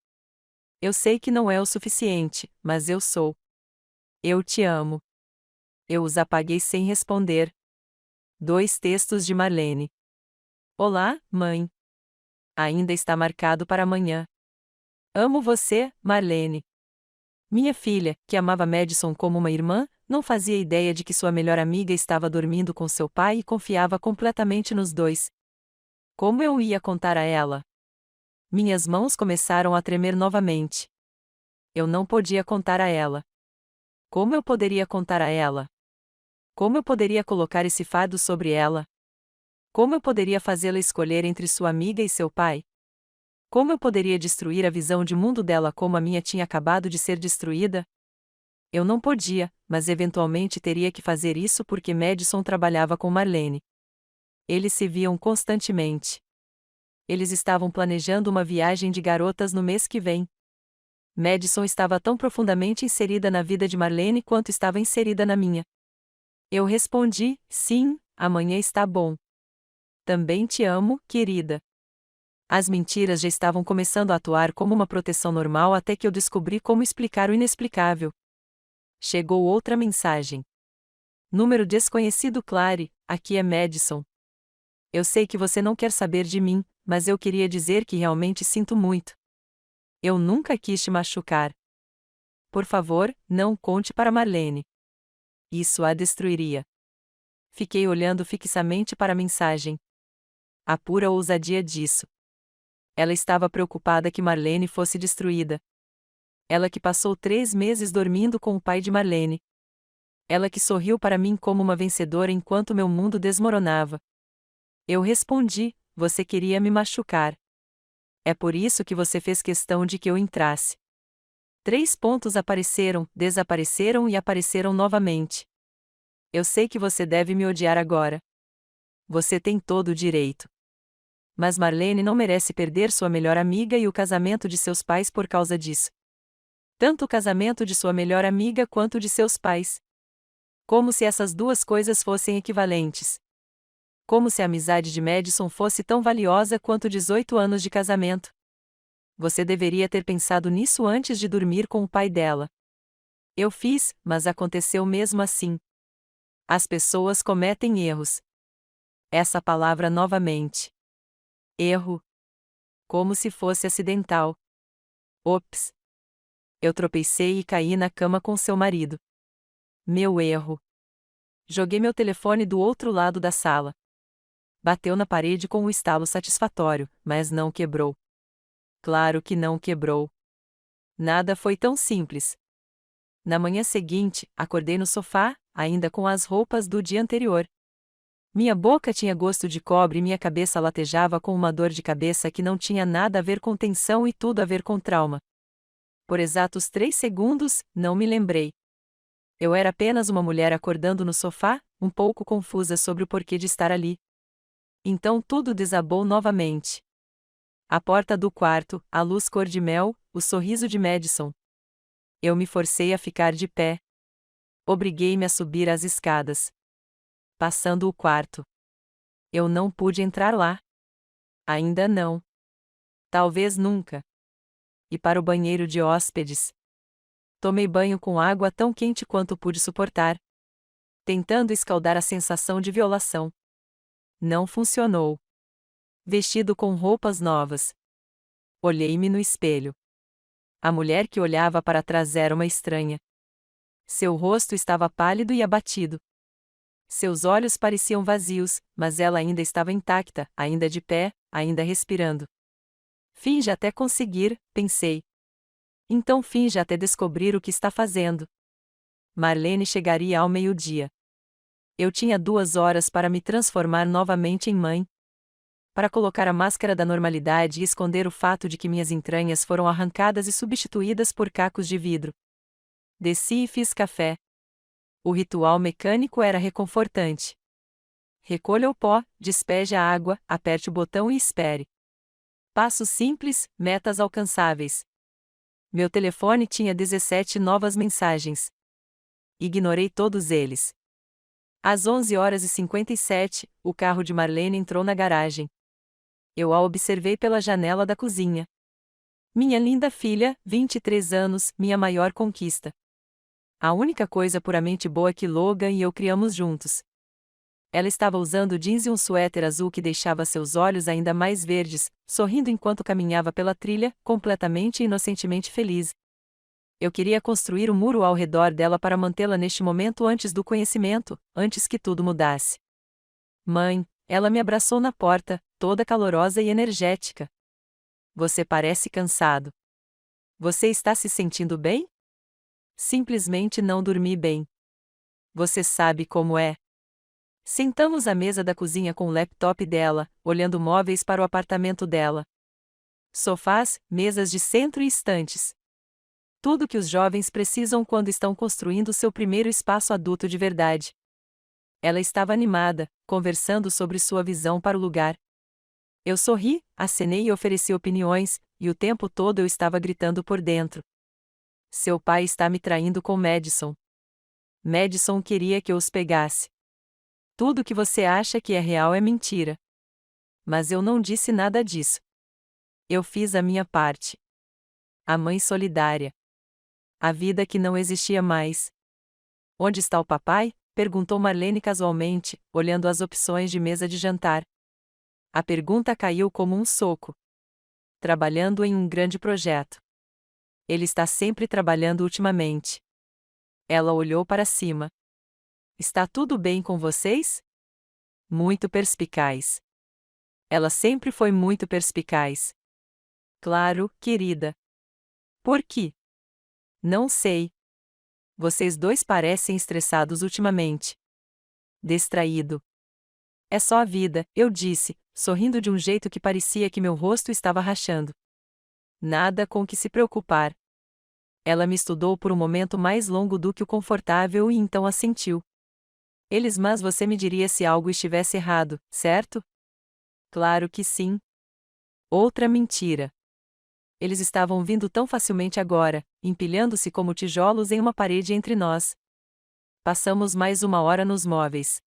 Eu sei que não é o suficiente, mas eu sou. Eu te amo. Eu os apaguei sem responder. 2 textos de Marlene. Olá, mãe. Ainda está marcado para amanhã. Amo você, Marlene. Minha filha, que amava Madison como uma irmã, não fazia ideia de que sua melhor amiga estava dormindo com seu pai e confiava completamente nos dois. Como eu ia contar a ela? Minhas mãos começaram a tremer novamente. Eu não podia contar a ela. Como eu poderia contar a ela? Como eu poderia colocar esse fardo sobre ela? Como eu poderia fazê-la escolher entre sua amiga e seu pai? Como eu poderia destruir a visão de mundo dela como a minha tinha acabado de ser destruída? Eu não podia, mas eventualmente teria que fazer isso porque Madison trabalhava com Marlene. Eles se viam constantemente. Eles estavam planejando uma viagem de garotas no mês que vem. Madison estava tão profundamente inserida na vida de Marlene quanto estava inserida na minha. Eu respondi: sim, amanhã está bom. Também te amo, querida. As mentiras já estavam começando a atuar como uma proteção normal até que eu descobri como explicar o inexplicável. Chegou outra mensagem. Número desconhecido. Clary, aqui é Madison. Eu sei que você não quer saber de mim, mas eu queria dizer que realmente sinto muito. Eu nunca quis te machucar. Por favor, não conte para Marlene. Isso a destruiria. Fiquei olhando fixamente para a mensagem. A pura ousadia disso. Ela estava preocupada que Marlene fosse destruída. Ela que passou 3 meses dormindo com o pai de Marlene. Ela que sorriu para mim como uma vencedora enquanto meu mundo desmoronava. Eu respondi: você queria me machucar. É por isso que você fez questão de que eu entrasse. 3 pontos apareceram, desapareceram e apareceram novamente. Eu sei que você deve me odiar agora. Você tem todo o direito. Mas Marlene não merece perder sua melhor amiga e o casamento de seus pais por causa disso. Tanto o casamento de sua melhor amiga quanto o de seus pais. Como se essas duas coisas fossem equivalentes. Como se a amizade de Madison fosse tão valiosa quanto 18 anos de casamento. Você deveria ter pensado nisso antes de dormir com o pai dela. Eu fiz, mas aconteceu mesmo assim. As pessoas cometem erros. Essa palavra novamente. Erro. Como se fosse acidental. Ops. Eu tropecei e caí na cama com seu marido. Meu erro. Joguei meu telefone do outro lado da sala. Bateu na parede com um estalo satisfatório, mas não quebrou. Claro que não quebrou. Nada foi tão simples. Na manhã seguinte, acordei no sofá, ainda com as roupas do dia anterior. Minha boca tinha gosto de cobre e minha cabeça latejava com uma dor de cabeça que não tinha nada a ver com tensão e tudo a ver com trauma. Por exatos 3 segundos, não me lembrei. Eu era apenas uma mulher acordando no sofá, um pouco confusa sobre o porquê de estar ali. Então tudo desabou novamente. A porta do quarto, a luz cor-de-mel, o sorriso de Madison. Eu me forcei a ficar de pé. Obriguei-me a subir as escadas. Passando o quarto. Eu não pude entrar lá. Ainda não. Talvez nunca. E para o banheiro de hóspedes. Tomei banho com água tão quente quanto pude suportar. Tentando escaldar a sensação de violação. Não funcionou. Vestido com roupas novas. Olhei-me no espelho. A mulher que olhava para trás era uma estranha. Seu rosto estava pálido e abatido. Seus olhos pareciam vazios, mas ela ainda estava intacta, ainda de pé, ainda respirando. Finja até conseguir, pensei. Então finja até descobrir o que está fazendo. Marlene chegaria ao meio-dia. Eu tinha 2 horas para me transformar novamente em mãe. Para colocar a máscara da normalidade e esconder o fato de que minhas entranhas foram arrancadas e substituídas por cacos de vidro. Desci e fiz café. O ritual mecânico era reconfortante. Recolha o pó, despeje a água, aperte o botão e espere. Passos simples, metas alcançáveis. Meu telefone tinha 17 novas mensagens. Ignorei todos eles. Às 11h57, o carro de Marlene entrou na garagem. Eu a observei pela janela da cozinha. Minha linda filha, 23 anos, minha maior conquista. A única coisa puramente boa que Logan e eu criamos juntos. Ela estava usando jeans e um suéter azul que deixava seus olhos ainda mais verdes, sorrindo enquanto caminhava pela trilha, completamente e inocentemente feliz. Eu queria construir um muro ao redor dela para mantê-la neste momento antes do conhecimento, antes que tudo mudasse. Mãe, ela me abraçou na porta, toda calorosa e energética. Você parece cansado. Você está se sentindo bem? Simplesmente não dormi bem. Você sabe como é. Sentamos à mesa da cozinha com o laptop dela, olhando móveis para o apartamento dela. Sofás, mesas de centro e estantes. Tudo que os jovens precisam quando estão construindo seu primeiro espaço adulto de verdade. Ela estava animada, conversando sobre sua visão para o lugar. Eu sorri, acenei e ofereci opiniões, e o tempo todo eu estava gritando por dentro. Seu pai está me traindo com Madison. Madison queria que eu os pegasse. Tudo que você acha que é real é mentira. Mas eu não disse nada disso. Eu fiz a minha parte. A mãe solidária. A vida que não existia mais. Onde está o papai? Perguntou Marlene casualmente, olhando as opções de mesa de jantar. A pergunta caiu como um soco. Trabalhando em um grande projeto. Ele está sempre trabalhando ultimamente. Ela olhou para cima. Está tudo bem com vocês? Muito perspicaz. Ela sempre foi muito perspicaz. Claro, querida. Por quê? Não sei. Vocês dois parecem estressados ultimamente. Distraído. É só a vida, eu disse, sorrindo de um jeito que parecia que meu rosto estava rachando. Nada com que se preocupar. Ela me estudou por um momento mais longo do que o confortável e então assentiu. Mas você me diria se algo estivesse errado, certo? Claro que sim. Outra mentira. Eles estavam vindo tão facilmente agora, empilhando-se como tijolos em uma parede entre nós. Passamos mais 1 hora nos móveis.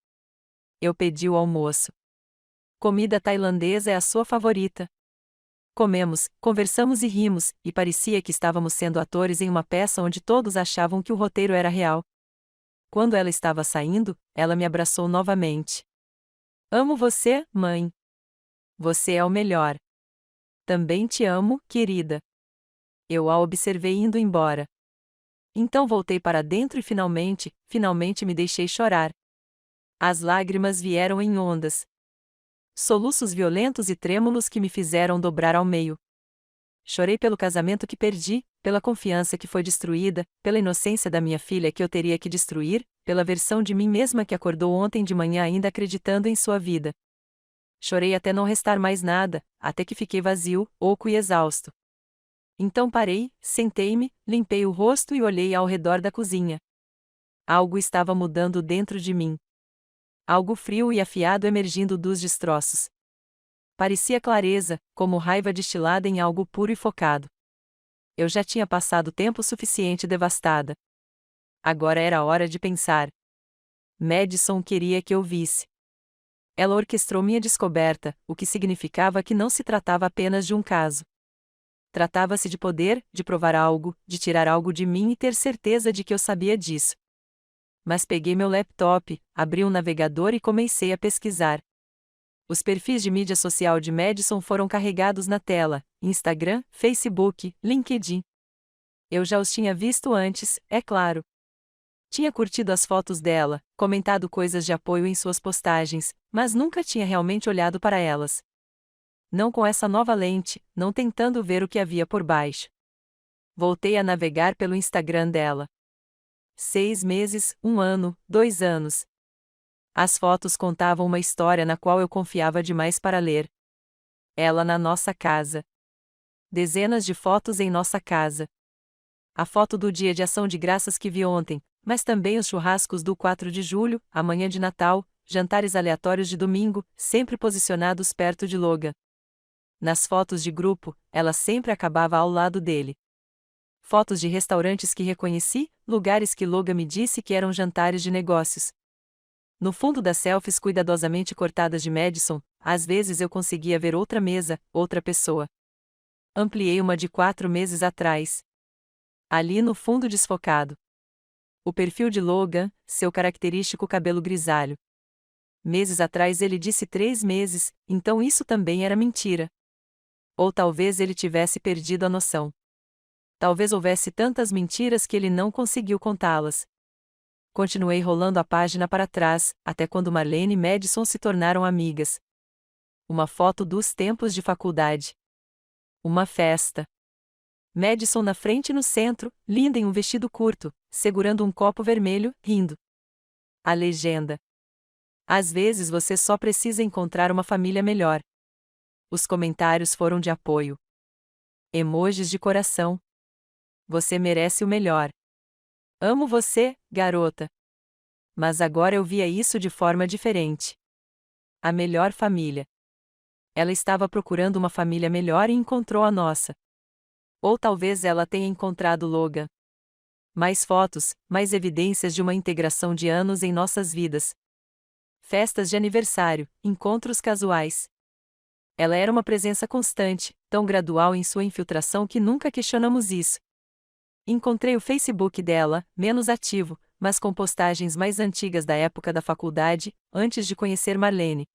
Eu pedi o almoço. Comida tailandesa é a sua favorita. Comemos, conversamos e rimos, e parecia que estávamos sendo atores em uma peça onde todos achavam que o roteiro era real. Quando ela estava saindo, ela me abraçou novamente. Amo você, mãe. Você é o melhor. Também te amo, querida. Eu a observei indo embora. Então voltei para dentro e finalmente me deixei chorar. As lágrimas vieram em ondas. Soluços violentos e trêmulos que me fizeram dobrar ao meio. Chorei pelo casamento que perdi, pela confiança que foi destruída, pela inocência da minha filha que eu teria que destruir, pela versão de mim mesma que acordou ontem de manhã ainda acreditando em sua vida. Chorei até não restar mais nada, até que fiquei vazio, oco e exausto. Então parei, sentei-me, limpei o rosto e olhei ao redor da cozinha. Algo estava mudando dentro de mim. Algo frio e afiado emergindo dos destroços. Parecia clareza, como raiva destilada em algo puro e focado. Eu já tinha passado tempo suficiente devastada. Agora era hora de pensar. Madison queria que eu visse. Ela orquestrou minha descoberta, o que significava que não se tratava apenas de um caso. Tratava-se de poder, de provar algo, de tirar algo de mim e ter certeza de que eu sabia disso. Mas peguei meu laptop, abri um navegador e comecei a pesquisar. Os perfis de mídia social de Madison foram carregados na tela: Instagram, Facebook, LinkedIn. Eu já os tinha visto antes, é claro. Tinha curtido as fotos dela, comentado coisas de apoio em suas postagens, mas nunca tinha realmente olhado para elas. Não com essa nova lente, não tentando ver o que havia por baixo. Voltei a navegar pelo Instagram dela. 6 meses, 1 ano, 2 anos. As fotos contavam uma história na qual eu confiava demais para ler. Ela na nossa casa. Dezenas de fotos em nossa casa. A foto do dia de ação de graças que vi ontem, mas também os churrascos do 4 de julho, a manhã de Natal, jantares aleatórios de domingo, sempre posicionados perto de Logan. Nas fotos de grupo, ela sempre acabava ao lado dele. Fotos de restaurantes que reconheci, lugares que Logan me disse que eram jantares de negócios. No fundo das selfies cuidadosamente cortadas de Madison, às vezes eu conseguia ver outra mesa, outra pessoa. Ampliei uma de 4 meses atrás. Ali no fundo desfocado. O perfil de Logan, seu característico cabelo grisalho. Meses atrás ele disse 3 meses, então isso também era mentira. Ou talvez ele tivesse perdido a noção. Talvez houvesse tantas mentiras que ele não conseguiu contá-las. Continuei rolando a página para trás, até quando Marlene e Madison se tornaram amigas. Uma foto dos tempos de faculdade. Uma festa. Madison na frente e no centro, linda em um vestido curto, segurando um copo vermelho, rindo. A legenda. Às vezes você só precisa encontrar uma família melhor. Os comentários foram de apoio. Emojis de coração. Você merece o melhor. Amo você, garota. Mas agora eu via isso de forma diferente. A melhor família. Ela estava procurando uma família melhor e encontrou a nossa. Ou talvez ela tenha encontrado Logan. Mais fotos, mais evidências de uma integração de anos em nossas vidas. Festas de aniversário, encontros casuais. Ela era uma presença constante, tão gradual em sua infiltração que nunca questionamos isso. Encontrei o Facebook dela, menos ativo, mas com postagens mais antigas da época da faculdade, antes de conhecer Marlene.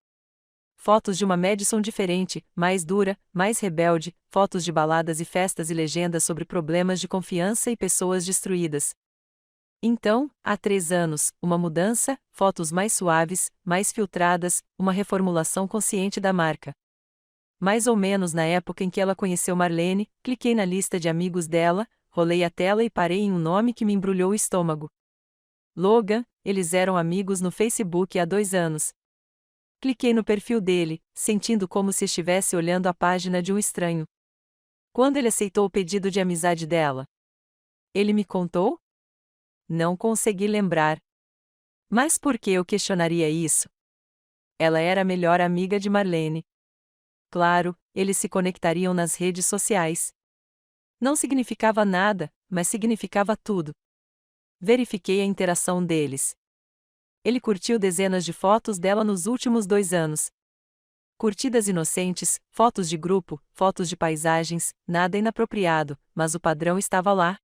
Fotos de uma Madison diferente, mais dura, mais rebelde, fotos de baladas e festas e legendas sobre problemas de confiança e pessoas destruídas. Então, há 3 anos, uma mudança, fotos mais suaves, mais filtradas, uma reformulação consciente da marca. Mais ou menos na época em que ela conheceu Marlene, cliquei na lista de amigos dela, rolei a tela e parei em um nome que me embrulhou o estômago. Logan, eles eram amigos no Facebook há 2 anos. Cliquei no perfil dele, sentindo como se estivesse olhando a página de um estranho. Quando ele aceitou o pedido de amizade dela? Ele me contou? Não consegui lembrar. Mas por que eu questionaria isso? Ela era a melhor amiga de Marlene. Claro, eles se conectariam nas redes sociais. Não significava nada, mas significava tudo. Verifiquei a interação deles. Ele curtiu dezenas de fotos dela nos últimos 2 anos. Curtidas inocentes, fotos de grupo, fotos de paisagens, nada inapropriado, mas o padrão estava lá.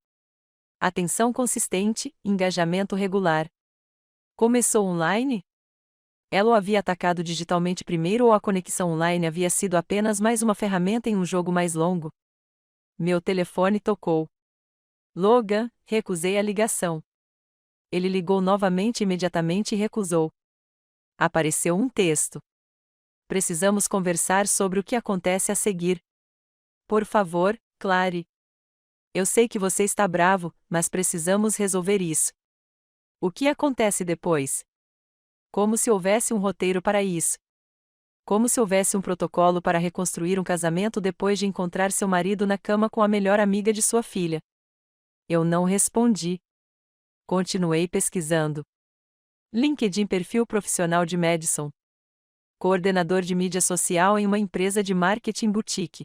Atenção consistente, engajamento regular. Começou online? Ela o havia atacado digitalmente primeiro ou a conexão online havia sido apenas mais uma ferramenta em um jogo mais longo? Meu telefone tocou. Logan, recusei a ligação. Ele ligou novamente e imediatamente recusou. Apareceu um texto. Precisamos conversar sobre o que acontece a seguir. Por favor, Clary. Eu sei que você está bravo, mas precisamos resolver isso. O que acontece depois? Como se houvesse um roteiro para isso. Como se houvesse um protocolo para reconstruir um casamento depois de encontrar seu marido na cama com a melhor amiga de sua filha. Eu não respondi. Continuei pesquisando. LinkedIn, perfil profissional de Madison. Coordenador de mídia social em uma empresa de marketing boutique.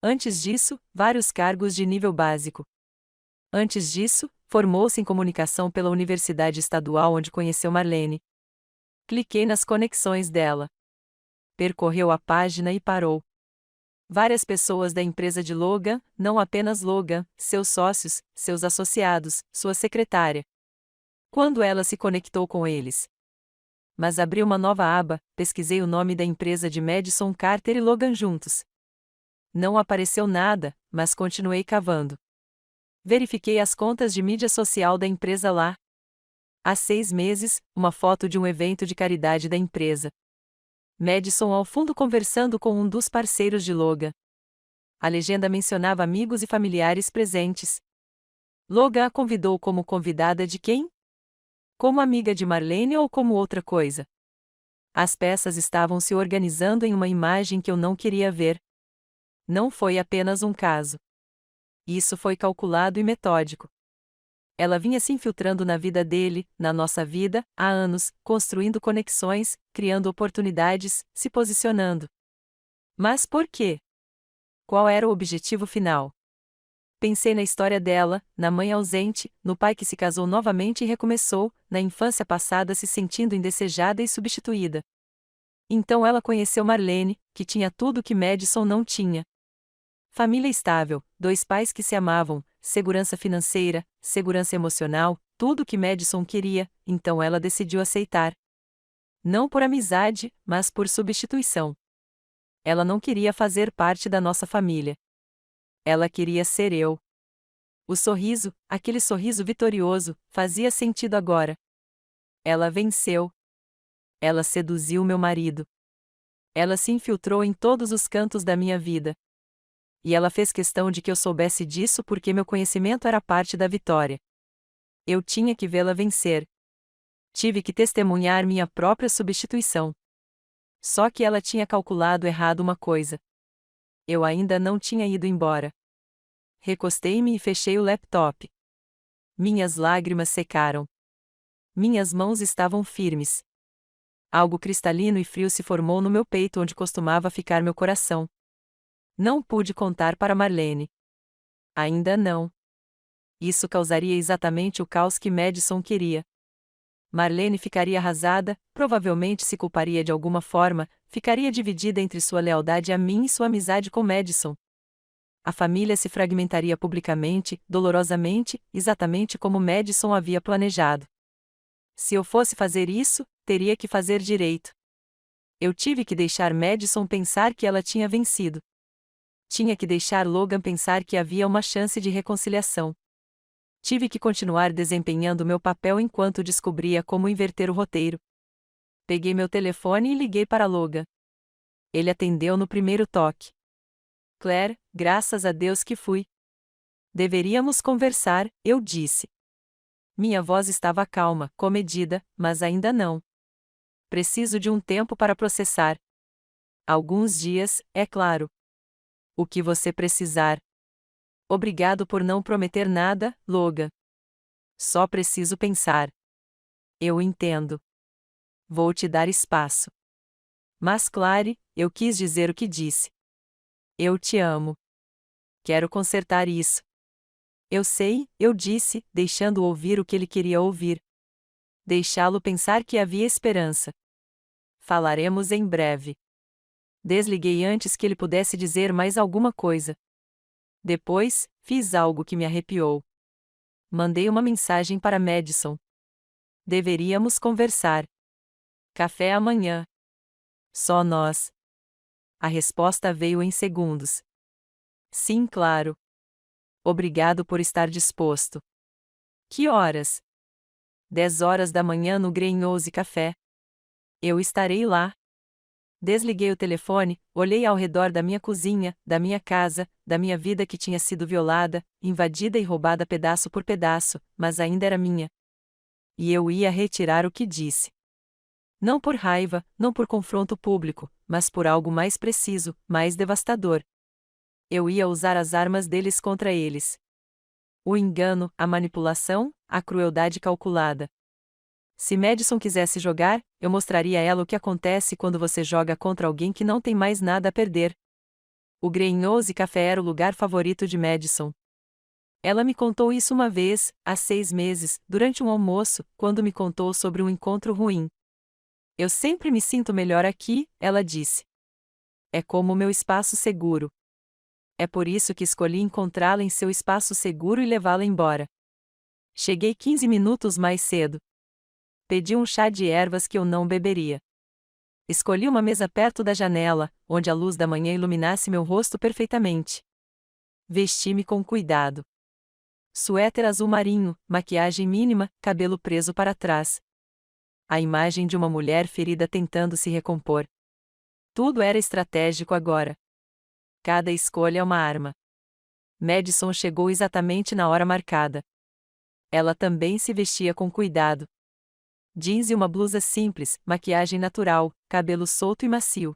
Antes disso, vários cargos de nível básico. Antes disso, formou-se em comunicação pela Universidade Estadual onde conheceu Marlene. Cliquei nas conexões dela. Percorreu a página e parou. Várias pessoas da empresa de Logan, não apenas Logan, seus sócios, seus associados, sua secretária. Quando ela se conectou com eles? Mas abri uma nova aba, pesquisei o nome da empresa de Madison Carter e Logan juntos. Não apareceu nada, mas continuei cavando. Verifiquei as contas de mídia social da empresa lá. Há 6 meses, uma foto de um evento de caridade da empresa. Madison ao fundo conversando com um dos parceiros de Logan. A legenda mencionava amigos e familiares presentes. Logan a convidou como convidada de quem? Como amiga de Marlene ou como outra coisa? As peças estavam se organizando em uma imagem que eu não queria ver. Não foi apenas um caso. Isso foi calculado e metódico. Ela vinha se infiltrando na vida dele, na nossa vida, há anos, construindo conexões, criando oportunidades, se posicionando. Mas por quê? Qual era o objetivo final? Pensei na história dela, na mãe ausente, no pai que se casou novamente e recomeçou, na infância passada se sentindo indesejada e substituída. Então ela conheceu Marlene, que tinha tudo que Madison não tinha. Família estável, 2 pais que se amavam, segurança financeira, segurança emocional, tudo que Madison queria, então ela decidiu aceitar. Não por amizade, mas por substituição. Ela não queria fazer parte da nossa família. Ela queria ser eu. O sorriso, aquele sorriso vitorioso, fazia sentido agora. Ela venceu. Ela seduziu meu marido. Ela se infiltrou em todos os cantos da minha vida. E ela fez questão de que eu soubesse disso porque meu conhecimento era parte da vitória. Eu tinha que vê-la vencer. Tive que testemunhar minha própria substituição. Só que ela tinha calculado errado uma coisa. Eu ainda não tinha ido embora. Recostei-me e fechei o laptop. Minhas lágrimas secaram. Minhas mãos estavam firmes. Algo cristalino e frio se formou no meu peito onde costumava ficar meu coração. Não pude contar para Marlene. Ainda não. Isso causaria exatamente o caos que Madison queria. Marlene ficaria arrasada, provavelmente se culparia de alguma forma, ficaria dividida entre sua lealdade a mim e sua amizade com Madison. A família se fragmentaria publicamente, dolorosamente, exatamente como Madison havia planejado. Se eu fosse fazer isso, teria que fazer direito. Eu tive que deixar Madison pensar que ela tinha vencido. Tinha que deixar Logan pensar que havia uma chance de reconciliação. Tive que continuar desempenhando meu papel enquanto descobria como inverter o roteiro. Peguei meu telefone e liguei para Logan. Ele atendeu no primeiro toque. Claire, graças a Deus que fui. Deveríamos conversar, eu disse. Minha voz estava calma, comedida, mas ainda não. Preciso de um tempo para processar. Alguns dias, é claro. O que você precisar. Obrigado por não prometer nada, Logan. Só preciso pensar. Eu entendo. Vou te dar espaço. Mas Claire, eu quis dizer o que disse. Eu te amo. Quero consertar isso. Eu sei, eu disse, deixando ouvir o que ele queria ouvir. Deixá-lo pensar que havia esperança. Falaremos em breve. Desliguei antes que ele pudesse dizer mais alguma coisa. Depois, fiz algo que me arrepiou. Mandei uma mensagem para Madison. Deveríamos conversar. Café amanhã. Só nós. A resposta veio em segundos. Sim, claro. Obrigado por estar disposto. Que horas? 10 horas da manhã no Greenhouse Café. Eu estarei lá. Desliguei o telefone, olhei ao redor da minha cozinha, da minha casa, da minha vida que tinha sido violada, invadida e roubada pedaço por pedaço, mas ainda era minha. E eu ia retirar o que disse. Não por raiva, não por confronto público, mas por algo mais preciso, mais devastador. Eu ia usar as armas deles contra eles. O engano, a manipulação, a crueldade calculada. Se Madison quisesse jogar, eu mostraria a ela o que acontece quando você joga contra alguém que não tem mais nada a perder. O Greenhouse Café era o lugar favorito de Madison. Ela me contou isso uma vez, há 6 meses, durante um almoço, quando me contou sobre um encontro ruim. Eu sempre me sinto melhor aqui, ela disse. É como o meu espaço seguro. É por isso que escolhi encontrá-la em seu espaço seguro e levá-la embora. Cheguei 15 minutos mais cedo. Pedi um chá de ervas que eu não beberia. Escolhi uma mesa perto da janela, onde a luz da manhã iluminasse meu rosto perfeitamente. Vesti-me com cuidado. Suéter azul marinho, maquiagem mínima, cabelo preso para trás. A imagem de uma mulher ferida tentando se recompor. Tudo era estratégico agora. Cada escolha é uma arma. Madison chegou exatamente na hora marcada. Ela também se vestia com cuidado. Jeans e uma blusa simples, maquiagem natural, cabelo solto e macio.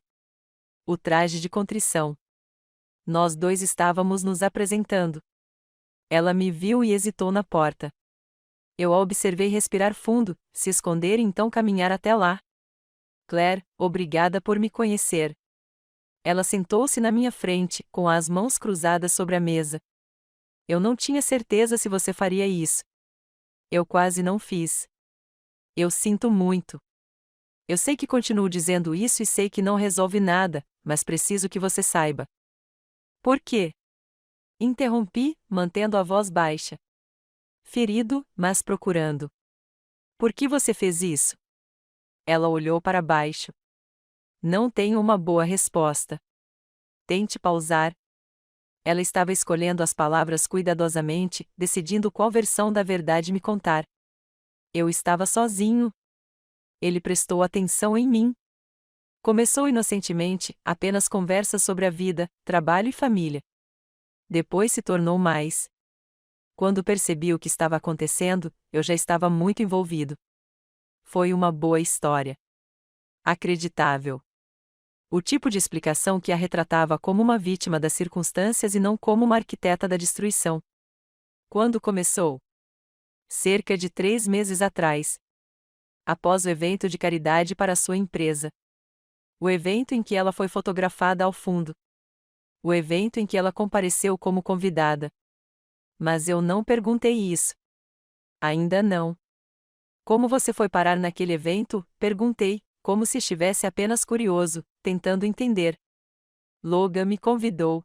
O traje de contrição. Nós dois estávamos nos apresentando. Ela me viu e hesitou na porta. Eu a observei respirar fundo, se esconder e então caminhar até lá. Claire, obrigada por me conhecer. Ela sentou-se na minha frente, com as mãos cruzadas sobre a mesa. Eu não tinha certeza se você faria isso. Eu quase não fiz. Eu sinto muito. Eu sei que continuo dizendo isso e sei que não resolve nada, mas preciso que você saiba. Por quê? Interrompi, mantendo a voz baixa. Ferido, mas procurando. Por que você fez isso? Ela olhou para baixo. Não tenho uma boa resposta. Tente pausar. Ela estava escolhendo as palavras cuidadosamente, decidindo qual versão da verdade me contar. Eu estava sozinho. Ele prestou atenção em mim. Começou inocentemente, apenas conversas sobre a vida, trabalho e família. Depois se tornou mais. Quando percebi o que estava acontecendo, eu já estava muito envolvido. Foi uma boa história. Acreditável. O tipo de explicação que a retratava como uma vítima das circunstâncias e não como uma arquiteta da destruição. Quando começou? Cerca de 3 meses atrás. após o evento de caridade para sua empresa. O evento em que ela foi fotografada ao fundo. O evento em que ela compareceu como convidada. Mas eu não perguntei isso. Ainda não. Como você foi parar naquele evento? Perguntei, como se estivesse apenas curioso, tentando entender. Logan me convidou.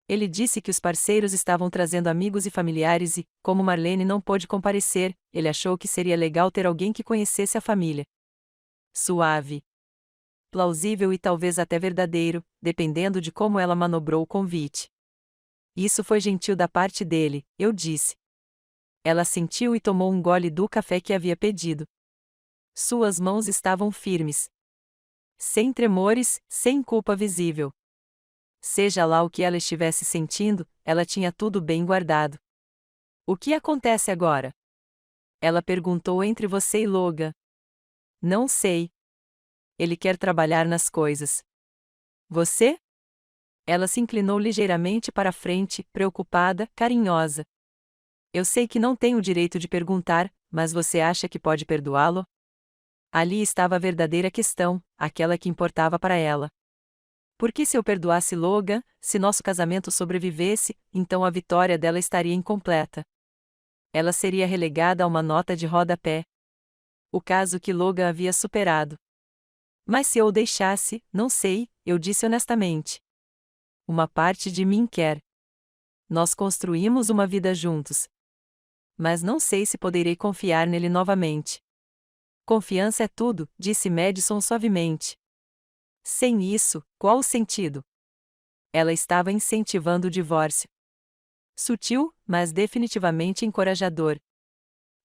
Ele disse que os parceiros estavam trazendo amigos e familiares e, como Marlene não pôde comparecer, ele achou que seria legal ter alguém que conhecesse a família. Suave. Plausível e talvez até verdadeiro, dependendo de como ela manobrou o convite. Isso foi gentil da parte dele, eu disse. Ela sentiu e tomou um gole do café que havia pedido. Suas mãos estavam firmes. Sem tremores, sem culpa visível. Seja lá o que ela estivesse sentindo, ela tinha tudo bem guardado. O que acontece agora? Ela perguntou entre você e Logan. Não sei. Ele quer trabalhar nas coisas. Você? Ela se inclinou ligeiramente para a frente, preocupada, carinhosa. Eu sei que não tenho o direito de perguntar, mas você acha que pode perdoá-lo? Ali estava a verdadeira questão, aquela que importava para ela. Porque se eu perdoasse Logan, se nosso casamento sobrevivesse, então a vitória dela estaria incompleta. Ela seria relegada a uma nota de rodapé. O caso que Logan havia superado. Mas se eu o deixasse, não sei, eu disse honestamente. Uma parte de mim quer. Nós construímos uma vida juntos. Mas não sei se poderei confiar nele novamente. Confiança é tudo, disse Madison suavemente. Sem isso, qual o sentido? Ela estava incentivando o divórcio. Sutil, mas definitivamente encorajador.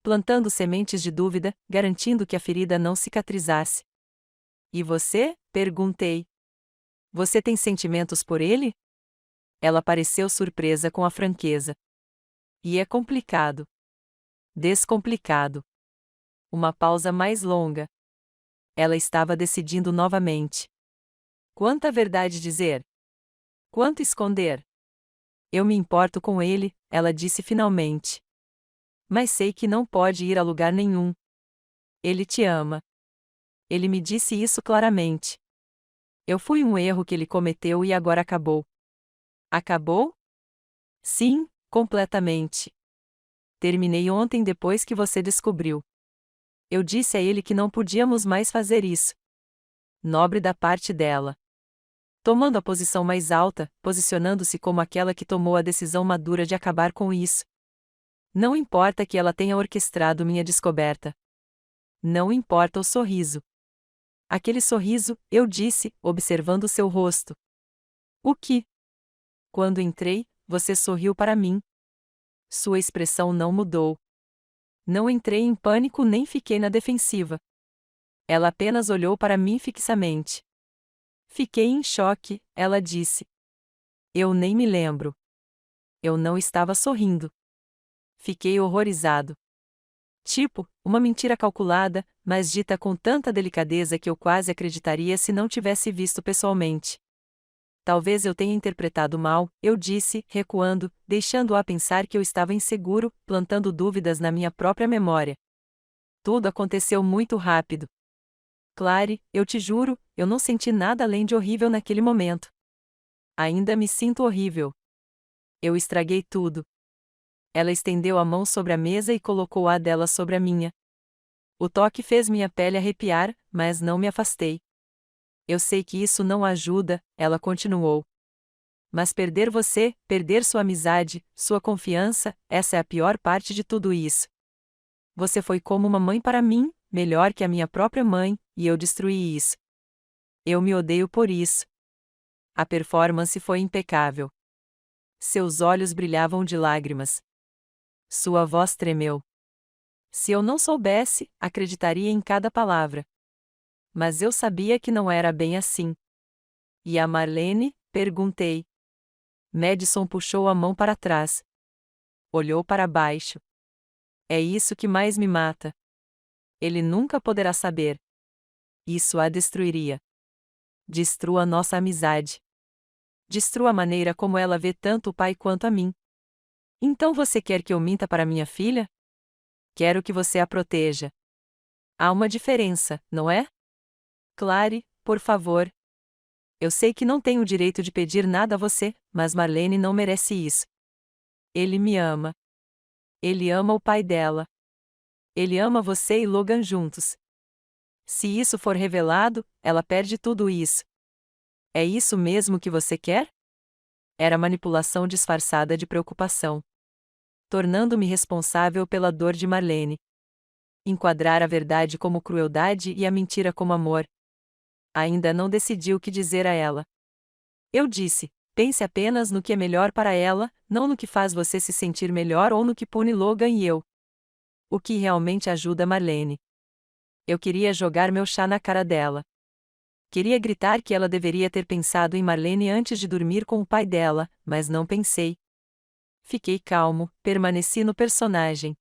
Plantando sementes de dúvida, garantindo que a ferida não cicatrizasse. E você? Perguntei. Você tem sentimentos por ele? Ela pareceu surpresa com a franqueza. E é complicado. Descomplicado. Uma pausa mais longa. Ela estava decidindo novamente. Quanta verdade dizer? Quanto esconder? Eu me importo com ele, ela disse finalmente. Mas sei que não pode ir a lugar nenhum. Ele te ama. Ele me disse isso claramente. Eu fui um erro que ele cometeu e agora acabou. Acabou? Sim, completamente. Terminei ontem depois que você descobriu. Eu disse a ele que não podíamos mais fazer isso. Nobre da parte dela. Tomando a posição mais alta, posicionando-se como aquela que tomou a decisão madura de acabar com isso. Não importa que ela tenha orquestrado minha descoberta. Não importa o sorriso. Aquele sorriso, eu disse, observando seu rosto. O que? Quando entrei, você sorriu para mim. Sua expressão não mudou. Não entrei em pânico nem fiquei na defensiva. Ela apenas olhou para mim fixamente. Fiquei em choque, ela disse. Eu nem me lembro. Eu não estava sorrindo. Fiquei horrorizado. Tipo, uma mentira calculada, mas dita com tanta delicadeza que eu quase acreditaria se não tivesse visto pessoalmente. Talvez eu tenha interpretado mal, eu disse, recuando, deixando-a pensar que eu estava inseguro, plantando dúvidas na minha própria memória. Tudo aconteceu muito rápido. Clary, eu te juro, eu não senti nada além de horrível naquele momento. Ainda me sinto horrível. Eu estraguei tudo. Ela estendeu a mão sobre a mesa e colocou a dela sobre a minha. O toque fez minha pele arrepiar, mas não me afastei. Eu sei que isso não ajuda, ela continuou. Mas perder você, perder sua amizade, sua confiança, essa é a pior parte de tudo isso. Você foi como uma mãe para mim, melhor que a minha própria mãe, e eu destruí isso. Eu me odeio por isso. A performance foi impecável. Seus olhos brilhavam de lágrimas. Sua voz tremeu. Se eu não soubesse, acreditaria em cada palavra. Mas eu sabia que não era bem assim. E a Marlene? Perguntei. Madison puxou a mão para trás. Olhou para baixo. É isso que mais me mata. Ele nunca poderá saber. Isso a destruiria. Destrua nossa amizade. Destrua a maneira como ela vê tanto o pai quanto a mim. Então você quer que eu minta para minha filha? Quero que você a proteja. Há uma diferença, não é? Clary, por favor. Eu sei que não tenho o direito de pedir nada a você, mas Marlene não merece isso. Ele me ama. Ele ama o pai dela. Ele ama você e Logan juntos. Se isso for revelado, ela perde tudo isso. É isso mesmo que você quer? Era manipulação disfarçada de preocupação. Tornando-me responsável pela dor de Marlene. Enquadrar a verdade como crueldade e a mentira como amor. Ainda não decidi o que dizer a ela. Eu disse: pense apenas no que é melhor para ela, não no que faz você se sentir melhor ou no que pune Logan e eu. O que realmente ajuda Marlene. Eu queria jogar meu chá na cara dela. Queria gritar que ela deveria ter pensado em Marlene antes de dormir com o pai dela, mas não pensei. Fiquei calmo, permaneci no personagem.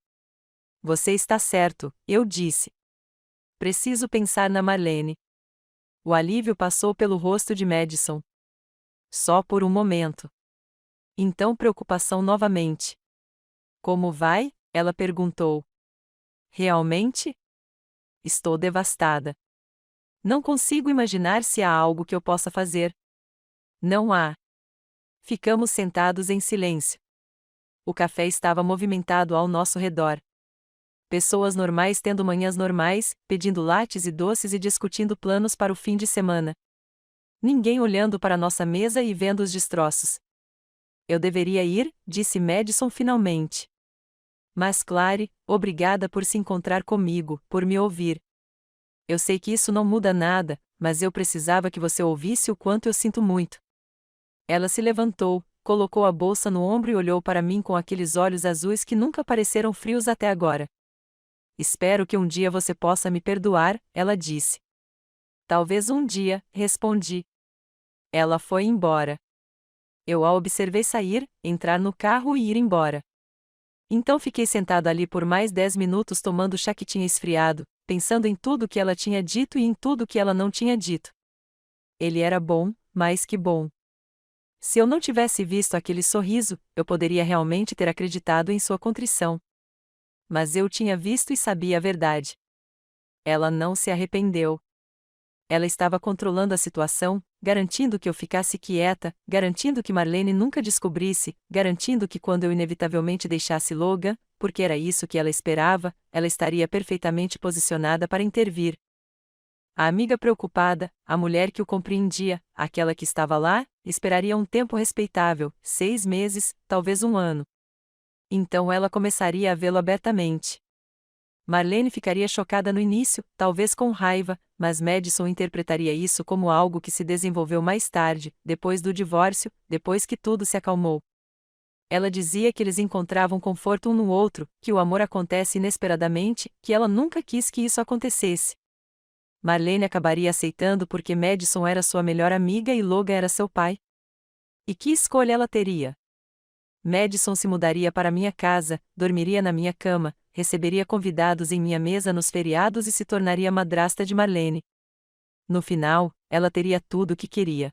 Você está certo, eu disse. Preciso pensar na Marlene. O alívio passou pelo rosto de Madison. Só por um momento. Então preocupação novamente. Como vai? Ela perguntou. Realmente? Estou devastada. Não consigo imaginar se há algo que eu possa fazer. Não há. Ficamos sentados em silêncio. O café estava movimentado ao nosso redor. Pessoas normais tendo manhãs normais, pedindo lattes e doces e discutindo planos para o fim de semana. Ninguém olhando para nossa mesa e vendo os destroços. Eu deveria ir, disse Madison finalmente. Mas Clary, obrigada por se encontrar comigo, por me ouvir. Eu sei que isso não muda nada, mas eu precisava que você ouvisse o quanto eu sinto muito. Ela se levantou, colocou a bolsa no ombro e olhou para mim com aqueles olhos azuis que nunca pareceram frios até agora. Espero que um dia você possa me perdoar, ela disse. Talvez um dia, respondi. Ela foi embora. Eu a observei sair, entrar no carro e ir embora. Então fiquei sentado ali por mais 10 minutos tomando chá que tinha esfriado, pensando em tudo que ela tinha dito e em tudo que ela não tinha dito. Ele era bom, mais que bom. Se eu não tivesse visto aquele sorriso, eu poderia realmente ter acreditado em sua contrição. Mas eu tinha visto e sabia a verdade. Ela não se arrependeu. Ela estava controlando a situação, garantindo que eu ficasse quieta, garantindo que Marlene nunca descobrisse, garantindo que quando eu inevitavelmente deixasse Logan, porque era isso que ela esperava, ela estaria perfeitamente posicionada para intervir. A amiga preocupada, a mulher que o compreendia, aquela que estava lá, esperaria um tempo respeitável, 6 meses, talvez um ano. Então ela começaria a vê-lo abertamente. Marlene ficaria chocada no início, talvez com raiva, mas Madison interpretaria isso como algo que se desenvolveu mais tarde, depois do divórcio, depois que tudo se acalmou. Ela dizia que eles encontravam conforto um no outro, que o amor acontece inesperadamente, que ela nunca quis que isso acontecesse. Marlene acabaria aceitando porque Madison era sua melhor amiga e Logan era seu pai. E que escolha ela teria? Madison se mudaria para minha casa, dormiria na minha cama, receberia convidados em minha mesa nos feriados e se tornaria madrasta de Marlene. No final, ela teria tudo o que queria.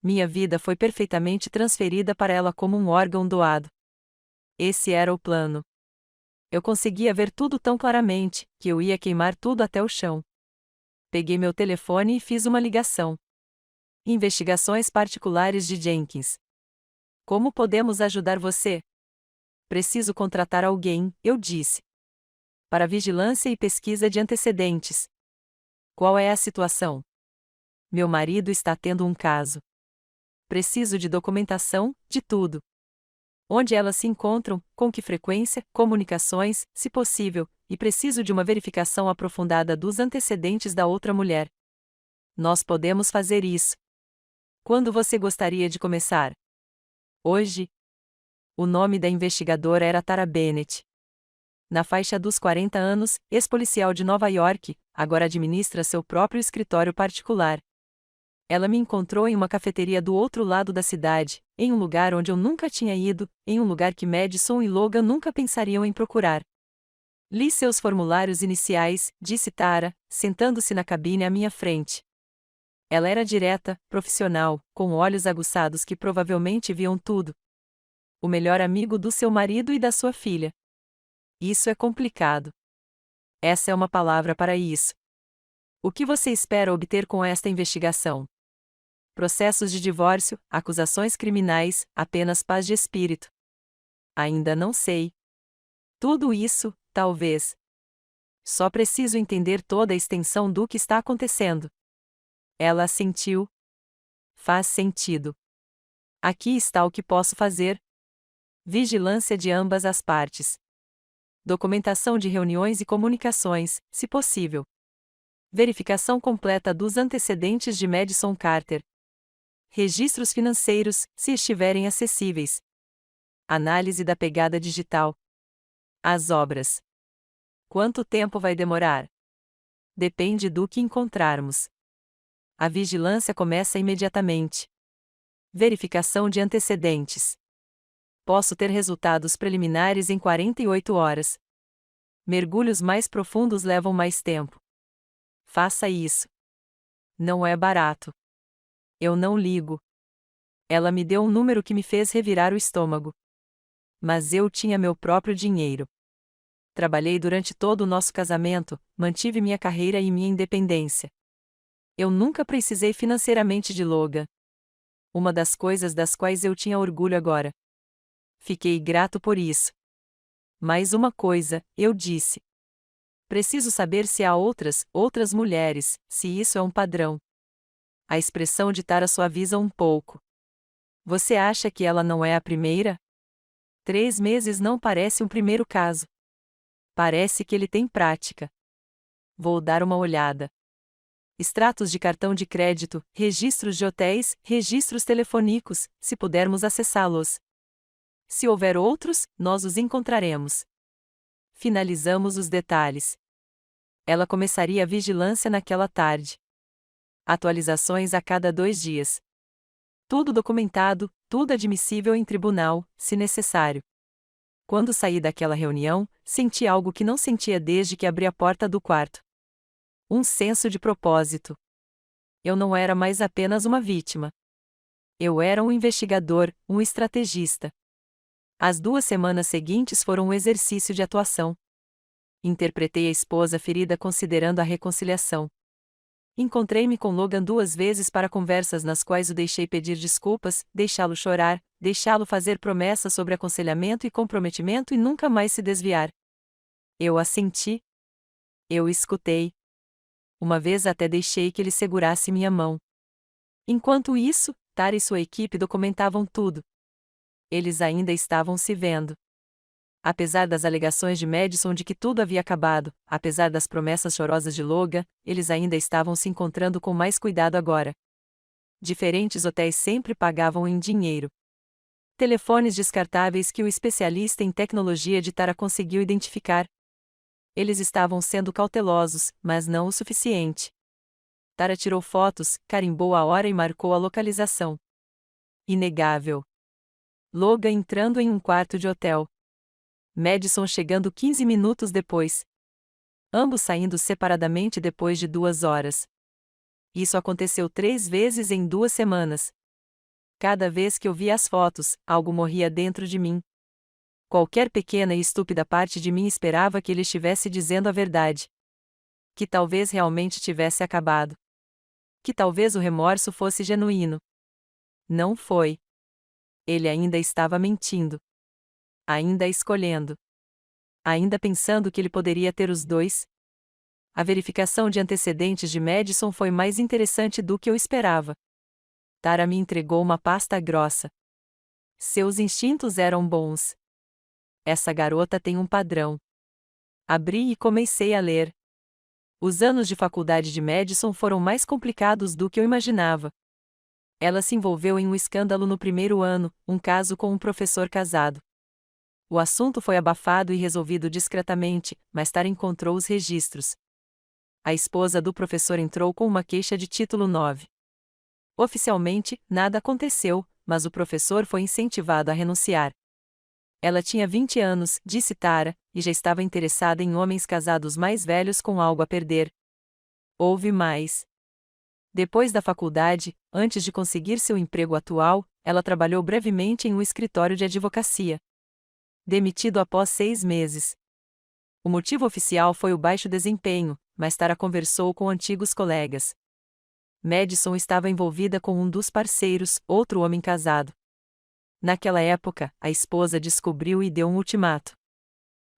Minha vida foi perfeitamente transferida para ela como um órgão doado. Esse era o plano. Eu conseguia ver tudo tão claramente, que eu ia queimar tudo até o chão. Peguei meu telefone e fiz uma ligação. Investigações particulares de Jenkins. Como podemos ajudar você? Preciso contratar alguém, eu disse. Para vigilância e pesquisa de antecedentes. Qual é a situação? Meu marido está tendo um caso. Preciso de documentação, de tudo. Onde elas se encontram, com que frequência, comunicações, se possível, e preciso de uma verificação aprofundada dos antecedentes da outra mulher. Nós podemos fazer isso. Quando você gostaria de começar? Hoje? O nome da investigadora era Tara Bennett. Na faixa dos 40 anos, ex-policial de Nova York, agora administra seu próprio escritório particular. Ela me encontrou em uma cafeteria do outro lado da cidade, em um lugar onde eu nunca tinha ido, em um lugar que Madison e Logan nunca pensariam em procurar. Li seus formulários iniciais, disse Tara, sentando-se na cabine à minha frente. Ela era direta, profissional, com olhos aguçados que provavelmente viam tudo. O melhor amigo do seu marido e da sua filha. Isso é complicado. Essa é uma palavra para isso. O que você espera obter com esta investigação? Processos de divórcio, acusações criminais, apenas paz de espírito? Ainda não sei. Tudo isso, talvez. Só preciso entender toda a extensão do que está acontecendo. Ela assentiu. Faz sentido. Aqui está o que posso fazer. Vigilância de ambas as partes. Documentação de reuniões e comunicações, se possível. Verificação completa dos antecedentes de Madison Carter. Registros financeiros, se estiverem acessíveis. Análise da pegada digital. As obras. Quanto tempo vai demorar? Depende do que encontrarmos. A vigilância começa imediatamente. Verificação de antecedentes. Posso ter resultados preliminares em 48 horas. Mergulhos mais profundos levam mais tempo. Faça isso. Não é barato. Eu não ligo. Ela me deu um número que me fez revirar o estômago. Mas eu tinha meu próprio dinheiro. Trabalhei durante todo o nosso casamento, mantive minha carreira e minha independência. Eu nunca precisei financeiramente de Logan. Uma das coisas das quais eu tinha orgulho agora. Fiquei grato por isso. Mais uma coisa, eu disse. Preciso saber se há outras mulheres, se isso é um padrão. A expressão de Tara suaviza um pouco. Você acha que ela não é a primeira? 3 meses não parece um primeiro caso. Parece que ele tem prática. Vou dar uma olhada. Extratos de cartão de crédito, registros de hotéis, registros telefônicos, se pudermos acessá-los. Se houver outros, nós os encontraremos. Finalizamos os detalhes. Ela começaria a vigilância naquela tarde. Atualizações a cada 2 dias. Tudo documentado, tudo admissível em tribunal, se necessário. Quando saí daquela reunião, senti algo que não sentia desde que abri a porta do quarto. Um senso de propósito. Eu não era mais apenas uma vítima. Eu era um investigador, um estrategista. As 2 semanas seguintes foram um exercício de atuação. Interpretei a esposa ferida considerando a reconciliação. Encontrei-me com Logan 2 vezes para conversas nas quais o deixei pedir desculpas, deixá-lo chorar, deixá-lo fazer promessas sobre aconselhamento e comprometimento e nunca mais se desviar. Eu assenti. Eu escutei. Uma vez até deixei que ele segurasse minha mão. Enquanto isso, Tara e sua equipe documentavam tudo. Eles ainda estavam se vendo. Apesar das alegações de Madison de que tudo havia acabado, apesar das promessas chorosas de Logan, eles ainda estavam se encontrando com mais cuidado agora. Diferentes hotéis sempre pagavam em dinheiro. Telefones descartáveis que o especialista em tecnologia de Tara conseguiu identificar. Eles estavam sendo cautelosos, mas não o suficiente. Tara tirou fotos, carimbou a hora e marcou a localização. Inegável. Logan entrando em um quarto de hotel. Madison chegando 15 minutos depois. Ambos saindo separadamente depois de 2 horas. Isso aconteceu 3 vezes em 2 semanas. Cada vez que eu via as fotos, algo morria dentro de mim. Qualquer pequena e estúpida parte de mim esperava que ele estivesse dizendo a verdade. Que talvez realmente tivesse acabado. Que talvez o remorso fosse genuíno. Não foi. Ele ainda estava mentindo. Ainda escolhendo. Ainda pensando que ele poderia ter os 2. A verificação de antecedentes de Madison foi mais interessante do que eu esperava. Tara me entregou uma pasta grossa. Seus instintos eram bons. Essa garota tem um padrão. Abri e comecei a ler. Os anos de faculdade de Madison foram mais complicados do que eu imaginava. Ela se envolveu em um escândalo no primeiro ano, um caso com um professor casado. O assunto foi abafado e resolvido discretamente, mas Tara encontrou os registros. A esposa do professor entrou com uma queixa de título 9. Oficialmente, nada aconteceu, mas o professor foi incentivado a renunciar. Ela tinha 20 anos, disse Tara, e já estava interessada em homens casados mais velhos com algo a perder. Houve mais. Depois da faculdade, antes de conseguir seu emprego atual, ela trabalhou brevemente em um escritório de advocacia. Demitido após 6 meses. O motivo oficial foi o baixo desempenho, mas Tara conversou com antigos colegas. Madison estava envolvida com um dos parceiros, outro homem casado. Naquela época, a esposa descobriu e deu um ultimato.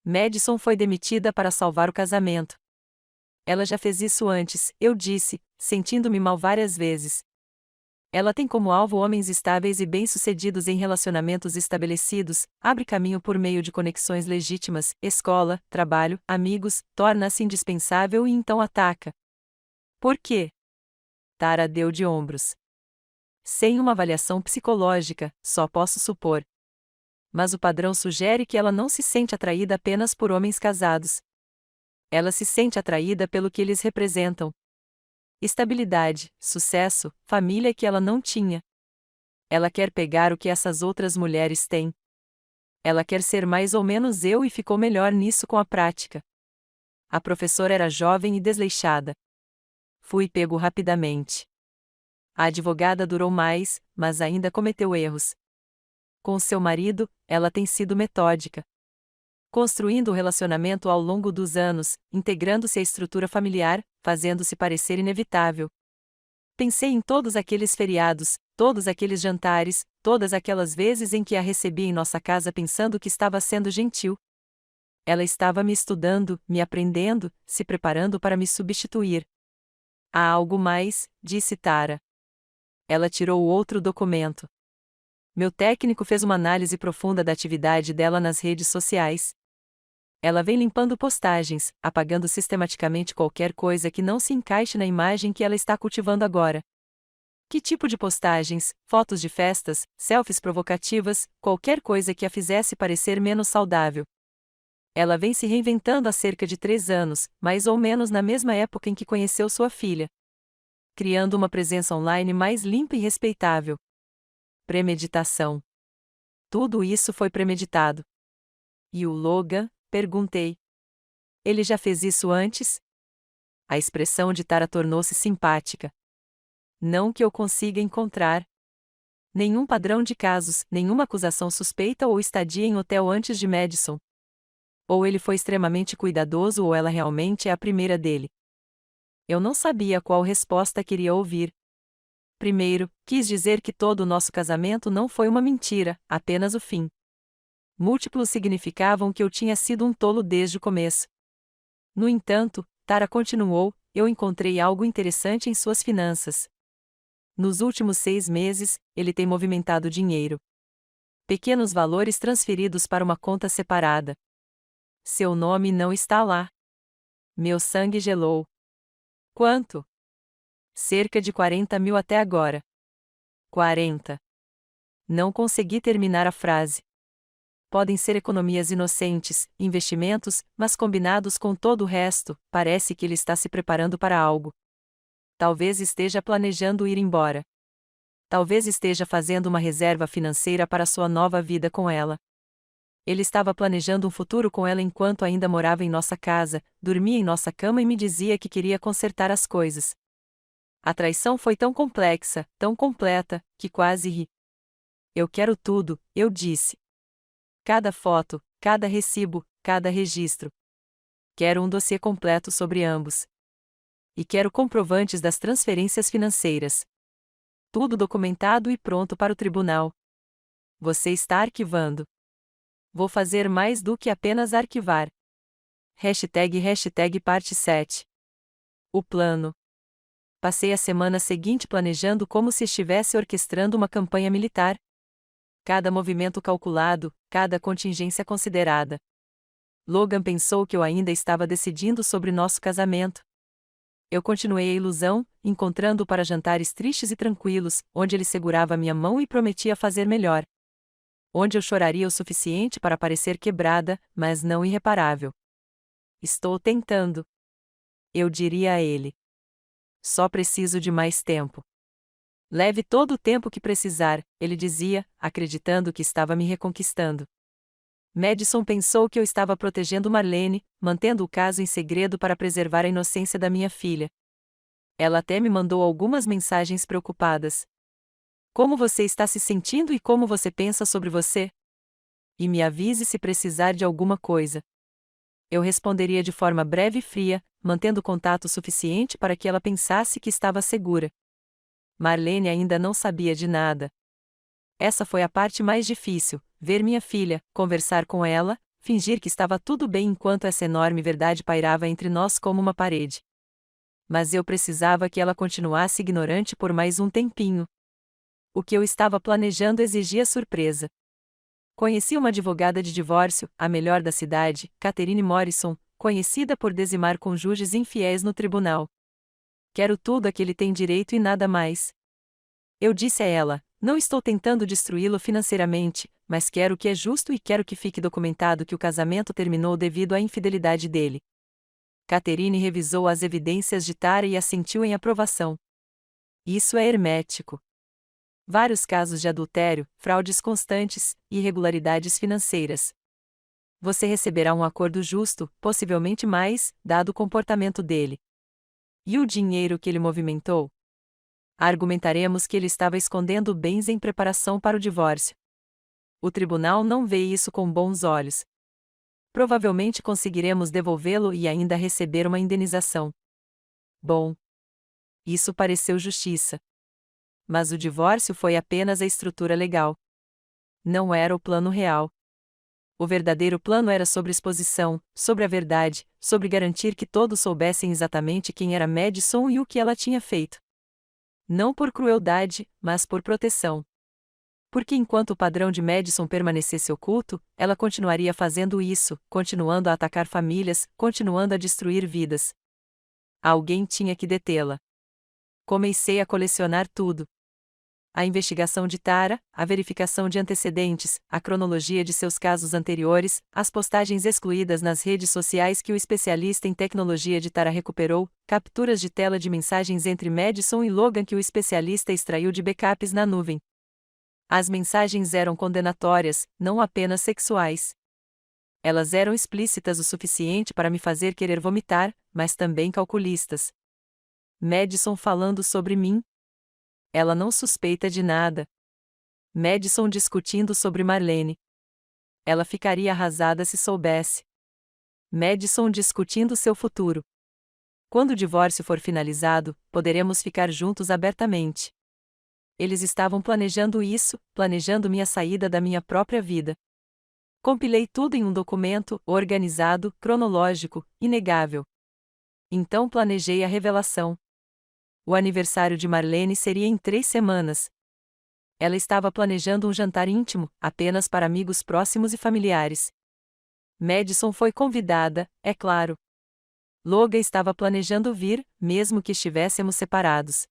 Madison foi demitida para salvar o casamento. Ela já fez isso antes, eu disse, sentindo-me mal várias vezes. Ela tem como alvo homens estáveis e bem-sucedidos em relacionamentos estabelecidos, abre caminho por meio de conexões legítimas, escola, trabalho, amigos, torna-se indispensável e então ataca. Por quê? Tara deu de ombros. Sem uma avaliação psicológica, só posso supor. Mas o padrão sugere que ela não se sente atraída apenas por homens casados. Ela se sente atraída pelo que eles representam. Estabilidade, sucesso, família que ela não tinha. Ela quer pegar o que essas outras mulheres têm. Ela quer ser mais ou menos eu e ficou melhor nisso com a prática. A professora era jovem e desleixada. Fui pego rapidamente. A advogada durou mais, mas ainda cometeu erros. Com seu marido, ela tem sido metódica. Construindo o relacionamento ao longo dos anos, integrando-se à estrutura familiar, fazendo-se parecer inevitável. Pensei em todos aqueles feriados, todos aqueles jantares, todas aquelas vezes em que a recebi em nossa casa pensando que estava sendo gentil. Ela estava me estudando, me aprendendo, se preparando para me substituir. Há algo mais, disse Tara. Ela tirou outro documento. Meu técnico fez uma análise profunda da atividade dela nas redes sociais. Ela vem limpando postagens, apagando sistematicamente qualquer coisa que não se encaixe na imagem que ela está cultivando agora. Que tipo de postagens, fotos de festas, selfies provocativas, qualquer coisa que a fizesse parecer menos saudável. Ela vem se reinventando há cerca de 3 anos, mais ou menos na mesma época em que conheceu sua filha. Criando uma presença online mais limpa e respeitável. Premeditação. Tudo isso foi premeditado. E o Logan? Perguntei. Ele já fez isso antes? A expressão de Tara tornou-se simpática. Não que eu consiga encontrar. Nenhum padrão de casos, nenhuma acusação suspeita ou estadia em hotel antes de Madison. Ou ele foi extremamente cuidadoso ou ela realmente é a primeira dele. Eu não sabia qual resposta queria ouvir. Primeiro, quis dizer que todo o nosso casamento não foi uma mentira, apenas o fim. Múltiplos significavam que eu tinha sido um tolo desde o começo. No entanto, Tara continuou, eu encontrei algo interessante em suas finanças. Nos últimos 6 meses, ele tem movimentado dinheiro. Pequenos valores transferidos para uma conta separada. Seu nome não está lá. Meu sangue gelou. Quanto? Cerca de 40 mil até agora. 40. Não consegui terminar a frase. Podem ser economias inocentes, investimentos, mas combinados com todo o resto, parece que ele está se preparando para algo. Talvez esteja planejando ir embora. Talvez esteja fazendo uma reserva financeira para sua nova vida com ela. Ele estava planejando um futuro com ela enquanto ainda morava em nossa casa, dormia em nossa cama e me dizia que queria consertar as coisas. A traição foi tão complexa, tão completa, que quase ri. Eu quero tudo, eu disse. Cada foto, cada recibo, cada registro. Quero um dossiê completo sobre ambos. E quero comprovantes das transferências financeiras. Tudo documentado e pronto para o tribunal. Você está arquivando. Vou fazer mais do que apenas arquivar. #hashtag parte 7. O plano. Passei a semana seguinte planejando como se estivesse orquestrando uma campanha militar. Cada movimento calculado, cada contingência considerada. Logan pensou que eu ainda estava decidindo sobre nosso casamento. Eu continuei a ilusão, encontrando-o para jantares tristes e tranquilos, onde ele segurava minha mão e prometia fazer melhor. Onde eu choraria o suficiente para parecer quebrada, mas não irreparável. Estou tentando. Eu diria a ele. Só preciso de mais tempo. Leve todo o tempo que precisar, ele dizia, acreditando que estava me reconquistando. Madison pensou que eu estava protegendo Marlene, mantendo o caso em segredo para preservar a inocência da minha filha. Ela até me mandou algumas mensagens preocupadas. Como você está se sentindo e como você pensa sobre você? E me avise se precisar de alguma coisa. Eu responderia de forma breve e fria, mantendo contato suficiente para que ela pensasse que estava segura. Marlene ainda não sabia de nada. Essa foi a parte mais difícil, ver minha filha, conversar com ela, fingir que estava tudo bem enquanto essa enorme verdade pairava entre nós como uma parede. Mas eu precisava que ela continuasse ignorante por mais um tempinho. O que eu estava planejando exigia surpresa. Conheci uma advogada de divórcio, a melhor da cidade, Catherine Morrison, conhecida por dizimar cônjuges infiéis no tribunal. Quero tudo a que ele tem direito e nada mais. Eu disse a ela, não estou tentando destruí-lo financeiramente, mas quero o que é justo e quero que fique documentado que o casamento terminou devido à infidelidade dele. Catherine revisou as evidências de Tara e assentiu em aprovação. Isso é hermético. Vários casos de adultério, fraudes constantes e irregularidades financeiras. Você receberá um acordo justo, possivelmente mais, dado o comportamento dele. E o dinheiro que ele movimentou? Argumentaremos que ele estava escondendo bens em preparação para o divórcio. O tribunal não vê isso com bons olhos. Provavelmente conseguiremos devolvê-lo e ainda receber uma indenização. Bom. Isso pareceu justiça. Mas o divórcio foi apenas a estrutura legal. Não era o plano real. O verdadeiro plano era sobre exposição, sobre a verdade, sobre garantir que todos soubessem exatamente quem era Madison e o que ela tinha feito. Não por crueldade, mas por proteção. Porque enquanto o padrão de Madison permanecesse oculto, ela continuaria fazendo isso, continuando a atacar famílias, continuando a destruir vidas. Alguém tinha que detê-la. Comecei a colecionar tudo. A investigação de Tara, a verificação de antecedentes, a cronologia de seus casos anteriores, as postagens excluídas nas redes sociais que o especialista em tecnologia de Tara recuperou, capturas de tela de mensagens entre Madison e Logan que o especialista extraiu de backups na nuvem. As mensagens eram condenatórias, não apenas sexuais. Elas eram explícitas o suficiente para me fazer querer vomitar, mas também calculistas. Madison falando sobre mim. Ela não suspeita de nada. Madison discutindo sobre Marlene. Ela ficaria arrasada se soubesse. Madison discutindo seu futuro. Quando o divórcio for finalizado, poderemos ficar juntos abertamente. Eles estavam planejando isso, planejando minha saída da minha própria vida. Compilei tudo em um documento, organizado, cronológico, inegável. Então planejei a revelação. O aniversário de Marlene seria em 3 semanas. Ela estava planejando um jantar íntimo, apenas para amigos próximos e familiares. Madison foi convidada, é claro. Logan estava planejando vir, mesmo que estivéssemos separados.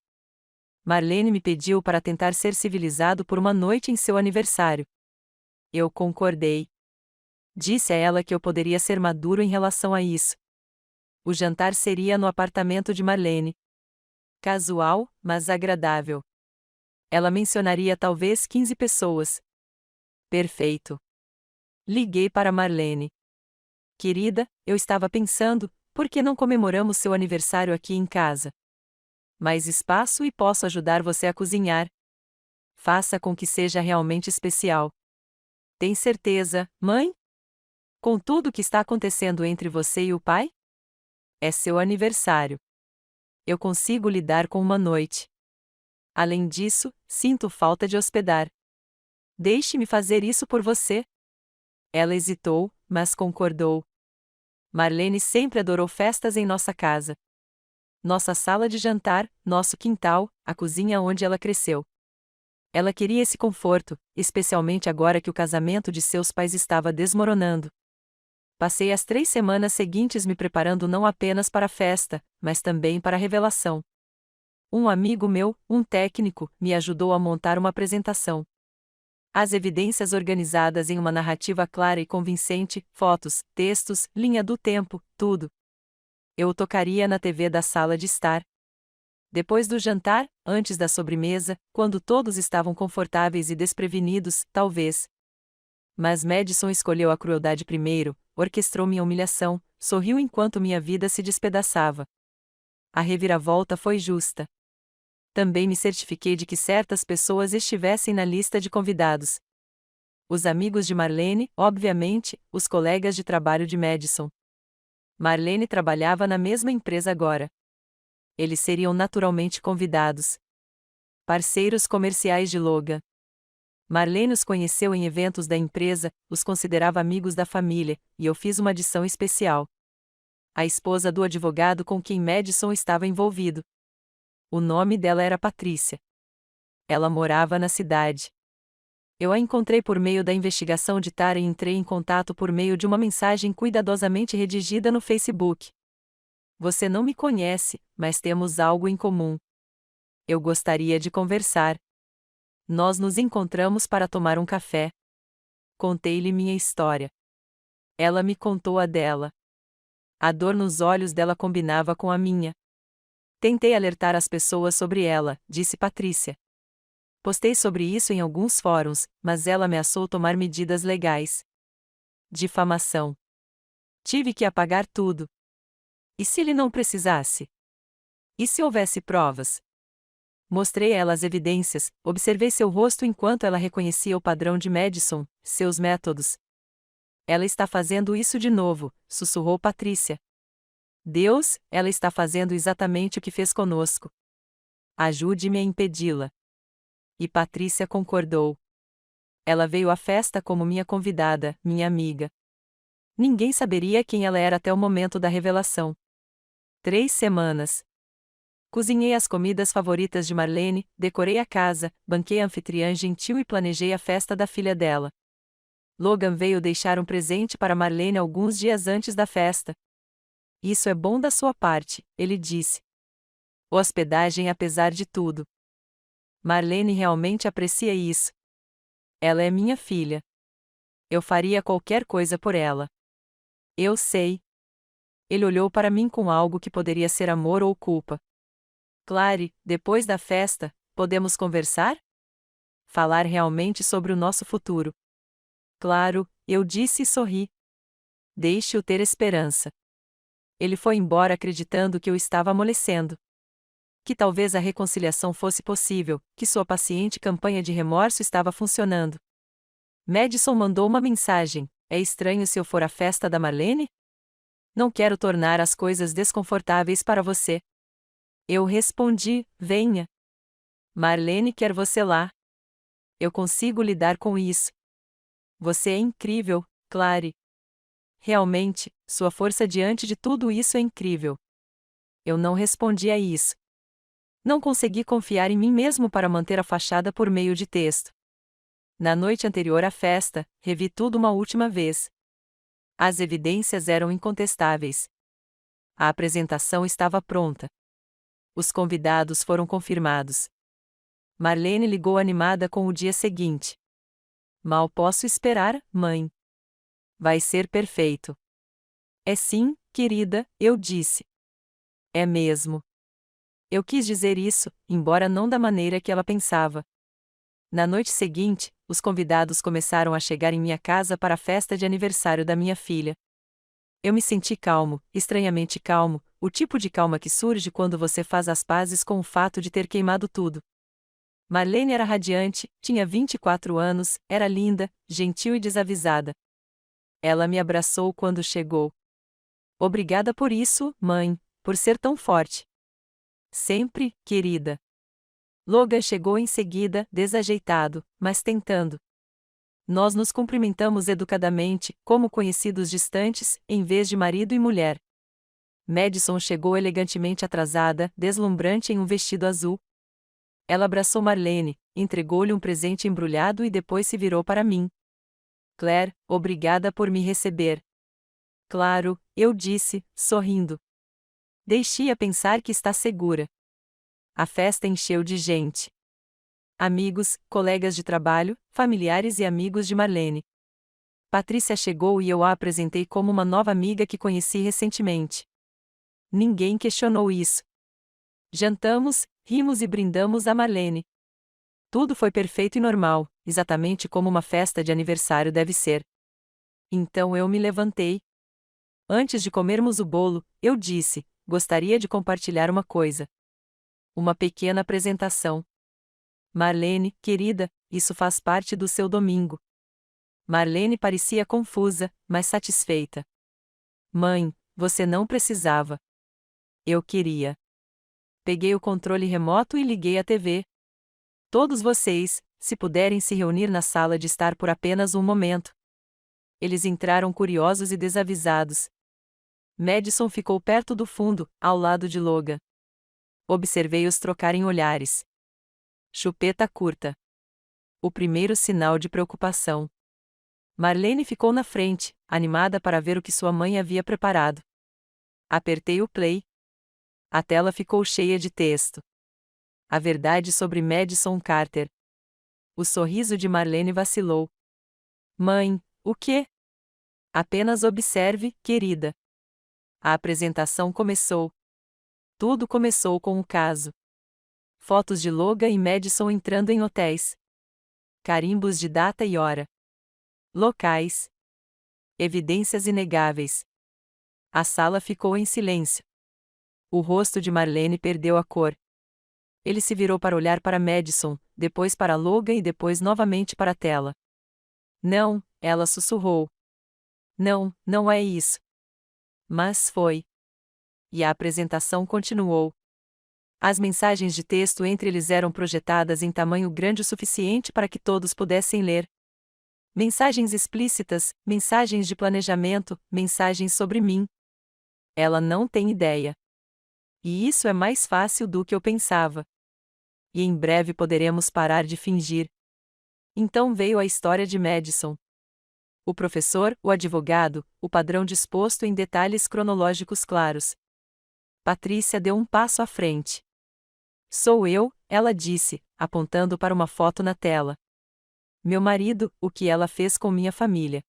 Marlene me pediu para tentar ser civilizado por uma noite em seu aniversário. Eu concordei. Disse a ela que eu poderia ser maduro em relação a isso. O jantar seria no apartamento de Marlene. Casual, mas agradável. Ela mencionaria talvez 15 pessoas. Perfeito. Liguei para Marlene. Querida, eu estava pensando, por que não comemoramos seu aniversário aqui em casa? Mais espaço e posso ajudar você a cozinhar. Faça com que seja realmente especial. Tem certeza, mãe? Com tudo o que está acontecendo entre você e o pai? É seu aniversário. Eu consigo lidar com uma noite. Além disso, sinto falta de hospedar. Deixe-me fazer isso por você. Ela hesitou, mas concordou. Marlene sempre adorou festas em nossa casa. Nossa sala de jantar, nosso quintal, a cozinha onde ela cresceu. Ela queria esse conforto, especialmente agora que o casamento de seus pais estava desmoronando. Passei as 3 semanas seguintes me preparando não apenas para a festa, mas também para a revelação. Um amigo meu, um técnico, me ajudou a montar uma apresentação. As evidências organizadas em uma narrativa clara e convincente, fotos, textos, linha do tempo, tudo. Eu o tocaria na TV da sala de estar. Depois do jantar, antes da sobremesa, quando todos estavam confortáveis e desprevenidos, talvez. Mas Madison escolheu a crueldade primeiro, orquestrou minha humilhação, sorriu enquanto minha vida se despedaçava. A reviravolta foi justa. Também me certifiquei de que certas pessoas estivessem na lista de convidados. Os amigos de Marlene, obviamente, os colegas de trabalho de Madison. Marlene trabalhava na mesma empresa agora. Eles seriam naturalmente convidados. Parceiros comerciais de Logan. Marlene os conheceu em eventos da empresa, os considerava amigos da família, e eu fiz uma adição especial. A esposa do advogado com quem Madison estava envolvido. O nome dela era Patrícia. Ela morava na cidade. Eu a encontrei por meio da investigação de Tara e entrei em contato por meio de uma mensagem cuidadosamente redigida no Facebook. Você não me conhece, mas temos algo em comum. Eu gostaria de conversar. Nós nos encontramos para tomar um café. Contei-lhe minha história. Ela me contou a dela. A dor nos olhos dela combinava com a minha. Tentei alertar as pessoas sobre ela, disse Patrícia. Postei sobre isso em alguns fóruns, mas ela ameaçou tomar medidas legais. Difamação. Tive que apagar tudo. E se ele não precisasse? E se houvesse provas? Mostrei a ela as evidências, observei seu rosto enquanto ela reconhecia o padrão de Madison, seus métodos. Ela está fazendo isso de novo, sussurrou Patrícia. Deus, ela está fazendo exatamente o que fez conosco. Ajude-me a impedi-la. E Patrícia concordou. Ela veio à festa como minha convidada, minha amiga. Ninguém saberia quem ela era até o momento da revelação. 3 semanas. Cozinhei as comidas favoritas de Marlene, decorei a casa, banquei a anfitriã gentil e planejei a festa da filha dela. Logan veio deixar um presente para Marlene alguns dias antes da festa. Isso é bom da sua parte, ele disse. Hospedagem apesar de tudo. Marlene realmente aprecia isso. Ela é minha filha. Eu faria qualquer coisa por ela. Eu sei. Ele olhou para mim com algo que poderia ser amor ou culpa. Clary, depois da festa, podemos conversar? Falar realmente sobre o nosso futuro. Claro, eu disse e sorri. Deixe-o ter esperança. Ele foi embora acreditando que eu estava amolecendo. Que talvez a reconciliação fosse possível, que sua paciente campanha de remorso estava funcionando. Madison mandou uma mensagem: é estranho se eu for à festa da Marlene? Não quero tornar as coisas desconfortáveis para você. Eu respondi: venha. Marlene quer você lá. Eu consigo lidar com isso. Você é incrível, Clary. Realmente, sua força diante de tudo isso é incrível. Eu não respondi a isso. Não consegui confiar em mim mesmo para manter a fachada por meio de texto. Na noite anterior à festa, revi tudo uma última vez. As evidências eram incontestáveis. A apresentação estava pronta. Os convidados foram confirmados. Marlene ligou animada com o dia seguinte. Mal posso esperar, mãe. Vai ser perfeito. É sim, querida, eu disse. É mesmo. Eu quis dizer isso, embora não da maneira que ela pensava. Na noite seguinte, os convidados começaram a chegar em minha casa para a festa de aniversário da minha filha. Eu me senti calmo, estranhamente calmo, o tipo de calma que surge quando você faz as pazes com o fato de ter queimado tudo. Marlene era radiante, tinha 24 anos, era linda, gentil e desavisada. Ela me abraçou quando chegou. Obrigada por isso, mãe, por ser tão forte. Sempre, querida. Logan chegou em seguida, desajeitado, mas tentando. Nós nos cumprimentamos educadamente, como conhecidos distantes, em vez de marido e mulher. Madison chegou elegantemente atrasada, deslumbrante em um vestido azul. Ela abraçou Marlene, entregou-lhe um presente embrulhado e depois se virou para mim. Claire, obrigada por me receber. Claro, eu disse, sorrindo. Deixe-a pensar que está segura. A festa encheu de gente. Amigos, colegas de trabalho, familiares e amigos de Marlene. Patrícia chegou e eu a apresentei como uma nova amiga que conheci recentemente. Ninguém questionou isso. Jantamos, rimos e brindamos a Marlene. Tudo foi perfeito e normal, exatamente como uma festa de aniversário deve ser. Então eu me levantei. Antes de comermos o bolo, eu disse: gostaria de compartilhar uma coisa. Uma pequena apresentação. Marlene, querida, isso faz parte do seu domingo. Marlene parecia confusa, mas satisfeita. Mãe, Você não precisava. Eu queria. Peguei o controle remoto e liguei a TV. Todos vocês, se puderem se reunir na sala de estar por apenas um momento. Eles entraram curiosos e desavisados. Madison ficou perto do fundo, ao lado de Logan. Observei-os trocarem olhares. Chupeta curta. O primeiro sinal de preocupação. Marlene ficou na frente, animada para ver o que sua mãe havia preparado. Apertei o play. A tela ficou cheia de texto. A verdade sobre Madison Carter. O sorriso de Marlene vacilou. Mãe, o quê? Apenas observe, querida. A apresentação começou. Tudo começou com o caso. Fotos de Logan e Madison entrando em hotéis. Carimbos de data e hora. Locais. Evidências inegáveis. A sala ficou em silêncio. O rosto de Marlene perdeu a cor. Ele se virou para olhar para Madison, depois para Logan e depois novamente para a tela. Não, ela sussurrou. Não, não é isso. Mas foi. E a apresentação continuou. As mensagens de texto entre eles eram projetadas em tamanho grande o suficiente para que todos pudessem ler. Mensagens explícitas, mensagens de planejamento, mensagens sobre mim. Ela não tem ideia. E isso é mais fácil do que eu pensava. E em breve poderemos parar de fingir. Então veio a história de Madison. O professor, o advogado, o padrão disposto em detalhes cronológicos claros. Patrícia deu um passo à frente. Sou eu, ela disse, apontando para uma foto na tela. Meu marido, o que ela fez com minha família.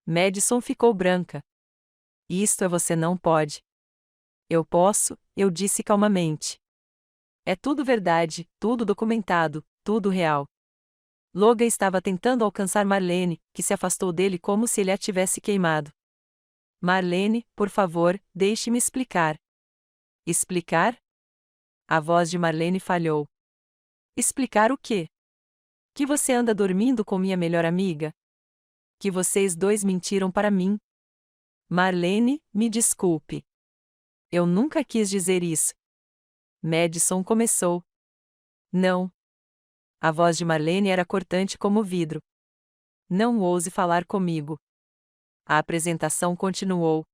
Madison ficou branca. Isto é você não pode. Eu posso, eu disse calmamente. É tudo verdade, tudo documentado, tudo real. Logan estava tentando alcançar Marlene, que se afastou dele como se ele a tivesse queimado. Marlene, por favor, deixe-me explicar. Explicar? A voz de Marlene falhou. Explicar o quê? Que você anda dormindo com minha melhor amiga? Que vocês dois mentiram para mim? Marlene, me desculpe. Eu nunca quis dizer isso. Madison começou. Não. A voz de Marlene era cortante como vidro. Não ouse falar comigo. A apresentação continuou.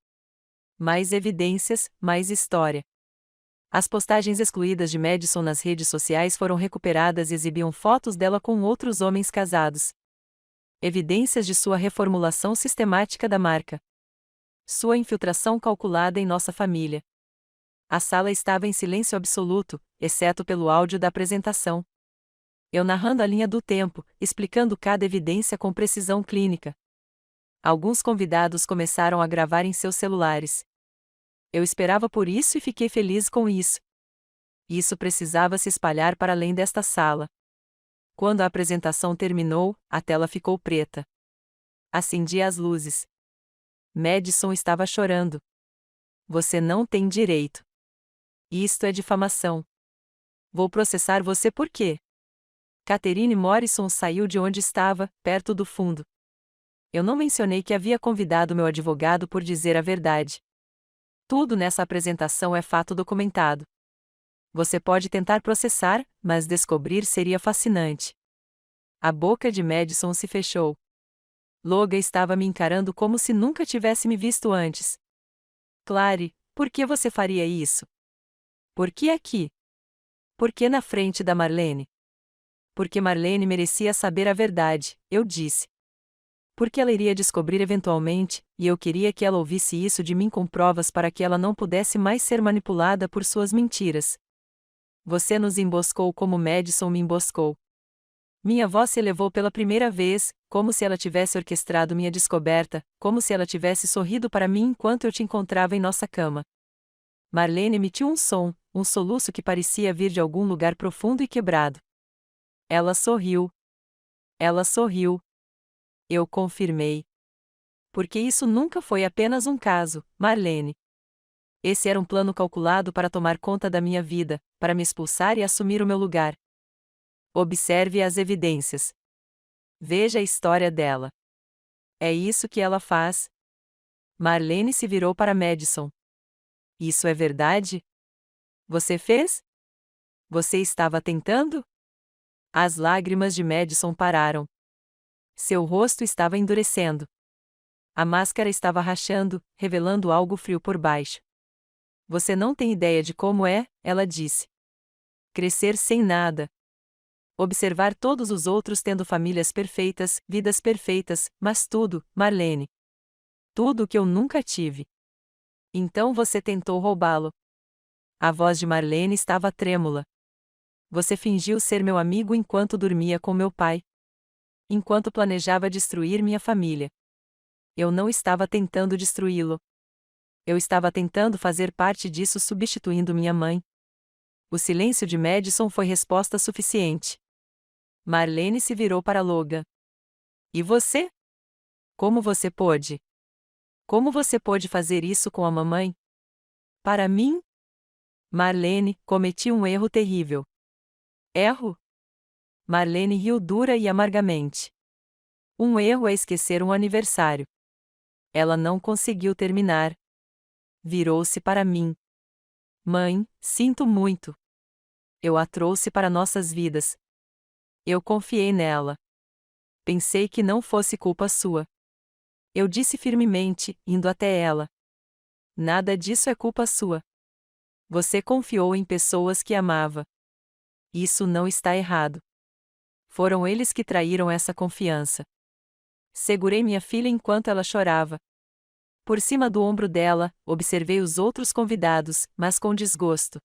Mais evidências, mais história. As postagens excluídas de Madison nas redes sociais foram recuperadas e exibiam fotos dela com outros homens casados. Evidências de sua reformulação sistemática da marca. Sua infiltração calculada em nossa família. A sala estava em silêncio absoluto, exceto pelo áudio da apresentação. Eu narrando a linha do tempo, explicando cada evidência com precisão clínica. Alguns convidados começaram a gravar em seus celulares. Eu esperava por isso e fiquei feliz com isso. Isso precisava se espalhar para além desta sala. Quando a apresentação terminou, a tela ficou preta. Acendi as luzes. Madison estava chorando. Você não tem direito. Isto é difamação. Vou processar você por quê? Catherine Morrison saiu de onde estava, perto do fundo. Eu não mencionei que havia convidado meu advogado por dizer a verdade. Tudo nessa apresentação é fato documentado. Você pode tentar processar, mas descobrir seria fascinante. A boca de Madison se fechou. Logan estava me encarando como se nunca tivesse me visto antes. Clary, por que você faria isso? Por que aqui? Por que na frente da Marlene? Porque Marlene merecia saber a verdade, eu disse. Porque ela iria descobrir eventualmente, e eu queria que ela ouvisse isso de mim com provas para que ela não pudesse mais ser manipulada por suas mentiras. Você nos emboscou como Madison me emboscou. Minha voz se elevou pela primeira vez, como se ela tivesse orquestrado minha descoberta, como se ela tivesse sorrido para mim enquanto eu te encontrava em nossa cama. Marlene emitiu um soluço que parecia vir de algum lugar profundo e quebrado. Ela sorriu. Ela sorriu. Eu confirmei. Porque isso nunca foi apenas um caso, Marlene. Esse era um plano calculado para tomar conta da minha vida, para me expulsar e assumir o meu lugar. Observe as evidências. Veja a história dela. É isso que ela faz. Marlene se virou para Madison. Isso é verdade? Você fez? Você estava tentando? As lágrimas de Madison pararam. Seu rosto estava endurecendo. A máscara estava rachando, revelando algo frio por baixo. Você não tem ideia de como é, ela disse. Crescer sem nada. Observar todos os outros tendo famílias perfeitas, vidas perfeitas, mas tudo, Marlene. Tudo o que eu nunca tive. Então você tentou roubá-lo. A voz de Marlene estava trêmula. Você fingiu ser meu amigo enquanto dormia com meu pai. Enquanto planejava destruir minha família. Eu não estava tentando destruí-lo. Eu estava tentando fazer parte disso substituindo minha mãe. O silêncio de Madison foi resposta suficiente. Marlene se virou para Logan. E você? Como você pôde? Como você pôde fazer isso com a mamãe? Para mim? Marlene, cometi um erro terrível. Erro? Marlene riu dura e amargamente. Um erro é esquecer um aniversário. Ela não conseguiu terminar. Virou-se para mim. Mãe, sinto muito. Eu a trouxe para nossas vidas. Eu confiei nela. Pensei que não fosse culpa sua. Eu disse firmemente, indo até ela. Nada disso é culpa sua. Você confiou em pessoas que amava. Isso não está errado. Foram eles que traíram essa confiança. Segurei minha filha enquanto ela chorava. Por cima do ombro dela, observei os outros convidados, mas com desgosto.